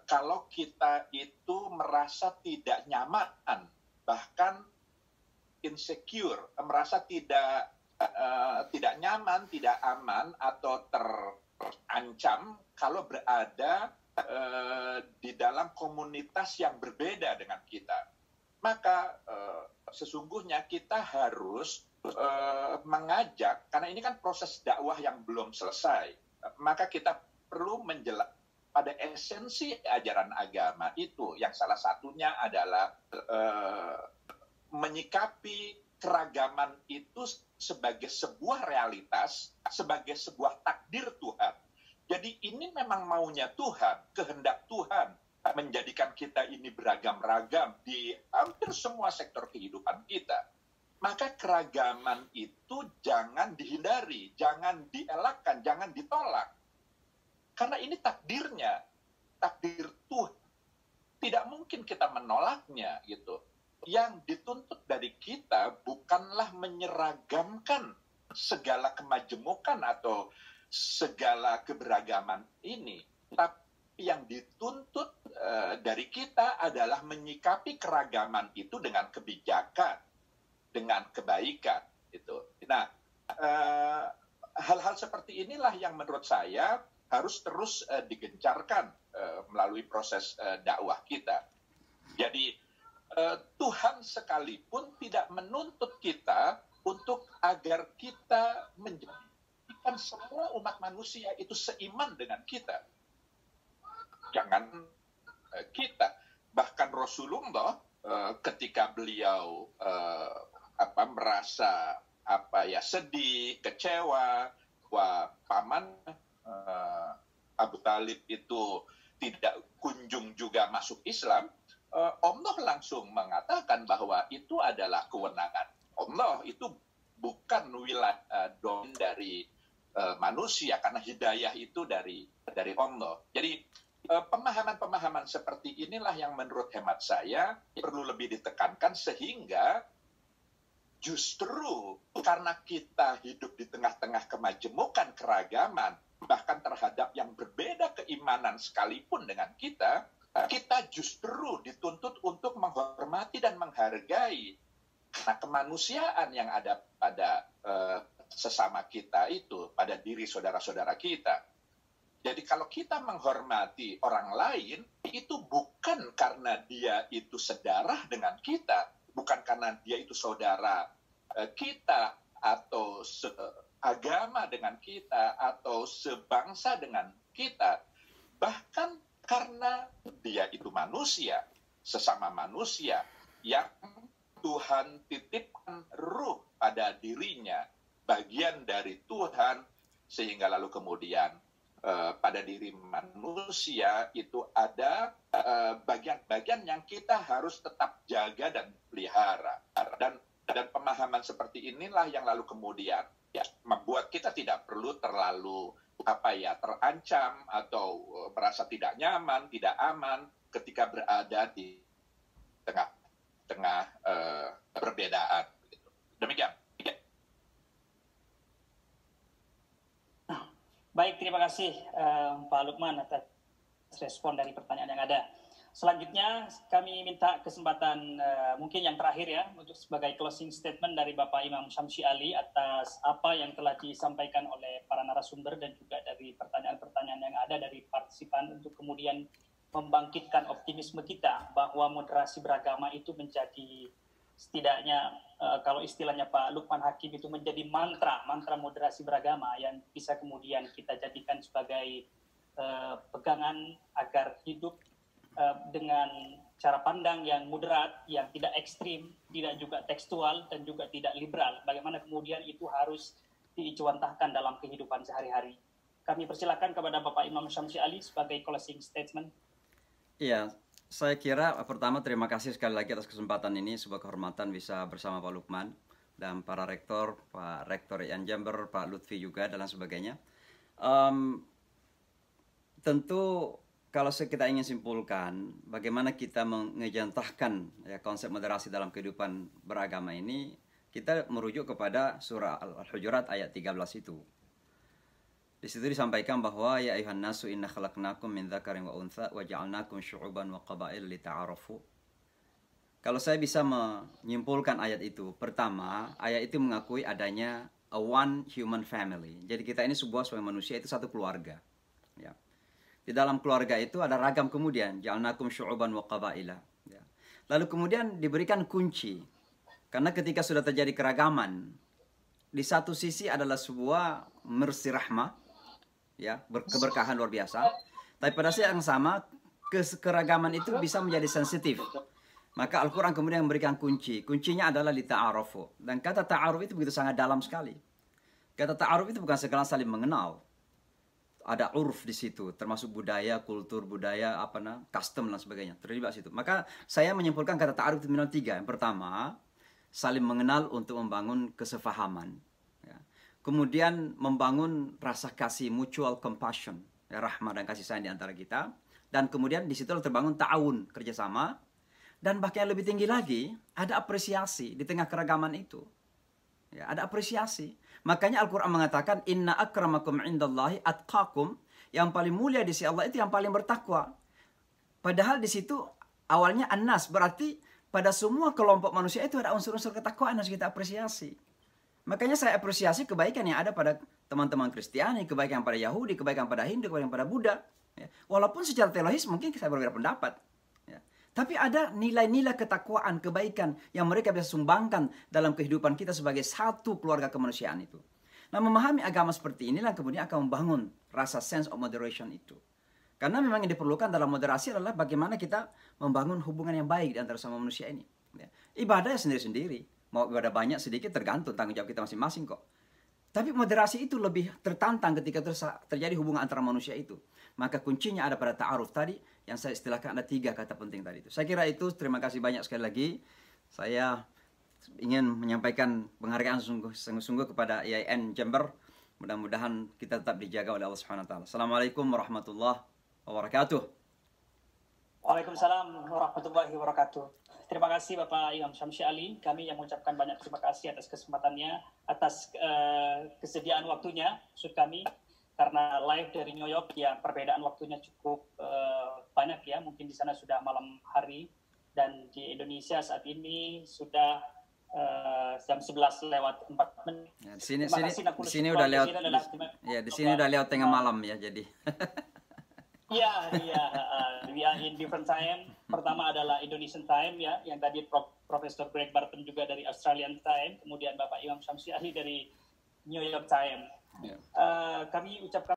[SPEAKER 7] kalau kita itu merasa tidak nyaman, bahkan insecure, merasa tidak nyaman, tidak aman, atau terancam kalau berada di dalam komunitas yang berbeda dengan kita. Maka sesungguhnya kita harus mengajak, karena ini kan proses dakwah yang belum selesai, maka kita perlu menjelaskan pada esensi ajaran agama itu, yang salah satunya adalah menyikapi keragaman itu sebagai sebuah realitas, sebagai sebuah takdir Tuhan. Jadi ini memang maunya Tuhan, kehendak Tuhan menjadikan kita ini beragam-ragam di hampir semua sektor kehidupan kita. Maka keragaman itu jangan dihindari, jangan dielakkan, jangan ditolak. Karena ini takdirnya, takdir Tuhan. Tidak mungkin kita menolaknya gitu. Yang dituntut dari kita bukanlah menyeragamkan segala kemajemukan atau segala keberagaman ini, tapi yang dituntut dari kita adalah menyikapi keragaman itu dengan kebijakan, dengan kebaikan gitu. Nah, hal-hal seperti inilah yang menurut saya harus terus digencarkan melalui proses dakwah kita. Jadi Tuhan sekalipun tidak menuntut kita untuk agar kita menjadikan semua umat manusia itu seiman dengan kita. Jangan kita, bahkan Rasulullah ketika beliau merasa sedih, kecewa bahwa paman Abu Talib itu tidak kunjung juga masuk Islam, Allah langsung mengatakan bahwa itu adalah kewenangan Allah, itu bukan wilayah domain dari manusia, karena hidayah itu dari Allah. Jadi pemahaman-pemahaman seperti inilah yang menurut hemat saya perlu lebih ditekankan, sehingga justru karena kita hidup di tengah-tengah kemajemukan keragaman, bahkan terhadap yang berbeda keimanan sekalipun dengan kita justru dituntut untuk menghormati dan menghargai karena kemanusiaan yang ada pada sesama kita itu, pada diri saudara-saudara kita. Jadi kalau kita menghormati orang lain, itu bukan karena dia itu sedarah dengan kita, bukan karena dia itu saudara kita, atau agama dengan kita, atau sebangsa dengan kita. Bahkan karena dia itu manusia, sesama manusia, yang Tuhan titipkan ruh pada dirinya, bagian dari Tuhan, sehingga lalu kemudian pada diri manusia itu ada bagian-bagian yang kita harus tetap jaga dan pelihara. Dan pemahaman seperti inilah yang lalu kemudian membuat kita tidak perlu terlalu terancam atau merasa tidak nyaman, tidak aman ketika berada di tengah-tengah perbedaan. Demikian.
[SPEAKER 1] Baik, terima kasih Pak Lukman atas respon dari pertanyaan yang ada. Selanjutnya kami minta kesempatan mungkin yang terakhir ya, untuk sebagai closing statement dari Bapak Imam Syamsi Ali atas apa yang telah disampaikan oleh para narasumber dan juga dari pertanyaan-pertanyaan yang ada dari partisipan, untuk kemudian membangkitkan optimisme kita bahwa moderasi beragama itu menjadi setidaknya kalau istilahnya Pak Lukman Hakim itu menjadi mantra moderasi beragama yang bisa kemudian kita jadikan sebagai pegangan agar hidup dengan cara pandang yang moderat, yang tidak ekstrim, tidak juga tekstual, dan juga tidak liberal. Bagaimana kemudian itu harus diicuantahkan dalam kehidupan sehari-hari. Kami persilakan kepada Bapak Imam Syamsi Ali sebagai closing statement.
[SPEAKER 4] Iya, saya kira pertama terima kasih sekali lagi atas kesempatan ini, sebuah kehormatan bisa bersama Pak Lukman dan para rektor, Pak Rektor Ian Jember, Pak Lutfi juga dan lain sebagainya. Tentu kalau kita ingin simpulkan bagaimana kita mengejantahkan konsep moderasi dalam kehidupan beragama ini, kita merujuk kepada surah Al-Hujurat ayat 13 itu. Di situ disampaikan bahwa ya ayuhan nasu inna khalaqnakum min dzakarin wa untha wa ja'alnakum syu'uban wa qabail lita'arafu. Kalau saya bisa menyimpulkan ayat itu, pertama, ayat itu mengakui adanya a one human family. Jadi kita ini sebagai manusia itu satu keluarga. Ya. Di dalam keluarga itu ada ragam kemudian, ja'alnakum syu'uban wa qabaila. Ya. Lalu kemudian diberikan kunci. Karena ketika sudah terjadi keragaman, di satu sisi adalah sebuah mersi rahmah, ya, keberkahan luar biasa. Tapi pada saat yang sama, keragaman itu bisa menjadi sensitif. Maka Al-Quran kemudian memberikan kunci. Kuncinya adalah li ta'arufu. Dan kata ta'aruf itu begitu sangat dalam sekali. Kata ta'aruf itu bukan segala saling mengenal. Ada uruf di situ, termasuk budaya, kultur, budaya, custom dan sebagainya. Terlibat situ. Maka saya menyimpulkan kata ta'aruf itu minimal 3. Yang pertama, saling mengenal untuk membangun kesefahaman. Ya. Kemudian membangun rasa kasih, mutual compassion, ya, rahmah dan kasih sayang di antara kita. Dan kemudian di situ terbangun ta'awun, kerjasama. Dan bahkan yang lebih tinggi lagi, ada apresiasi di tengah keragaman itu. Ya, ada apresiasi. Makanya Al-Quran mengatakan, inna akramakum indallahi atqakum. Yang paling mulia di sisi Allah itu yang paling bertakwa. Padahal di situ awalnya annas, berarti pada semua kelompok manusia itu ada unsur-unsur ketakwaan yang harus kita apresiasi. Makanya saya apresiasi kebaikan yang ada pada teman-teman Kristiani, kebaikan pada Yahudi, kebaikan pada Hindu, kebaikan pada Buddha. Ya. Walaupun secara teologis mungkin kita berbeda pendapat. Ya. Tapi ada nilai-nilai ketakwaan, kebaikan yang mereka bisa sumbangkan dalam kehidupan kita sebagai satu keluarga kemanusiaan itu. Nah, memahami agama seperti inilah kemudian akan membangun rasa sense of moderation itu. Karena memang yang diperlukan dalam moderasi adalah bagaimana kita membangun hubungan yang baik di antara sama manusia ini. Ya. Ibadahnya sendiri-sendiri, mau ibadah banyak sedikit tergantung tanggung jawab kita masing-masing kok. Tapi moderasi itu lebih tertantang ketika terjadi hubungan antara manusia itu. Maka kuncinya ada pada ta'aruf tadi, yang saya istilahkan ada 3 kata penting tadi itu. Saya kira itu, terima kasih banyak sekali lagi. Saya ingin menyampaikan penghargaan sungguh-sungguh kepada IAIN Jember. Mudah-mudahan kita tetap dijaga oleh Allah Subhanahu wa taala. Assalamualaikum warahmatullahi wabarakatuh.
[SPEAKER 1] Waalaikumsalam warahmatullahi wabarakatuh. Terima kasih Bapak Imam Syamsi Ali. Kami yang mengucapkan banyak terima kasih atas kesempatannya, atas kesediaan waktunya untuk kami. Karena live dari New York ya perbedaan waktunya cukup banyak ya. Mungkin di sana sudah malam hari dan di Indonesia saat ini sudah jam 11 lewat 4 menit.
[SPEAKER 4] Ya, di sini udah lewat. Ya, di sini udah lewat tengah malam ya jadi.
[SPEAKER 1] Iya, we are in different time. Pertama adalah Indonesian time ya, yang tadi Profesor Greg Barton juga dari Australian time, kemudian Bapak Imam Syamsi Ali dari New York time. Kami ucapkan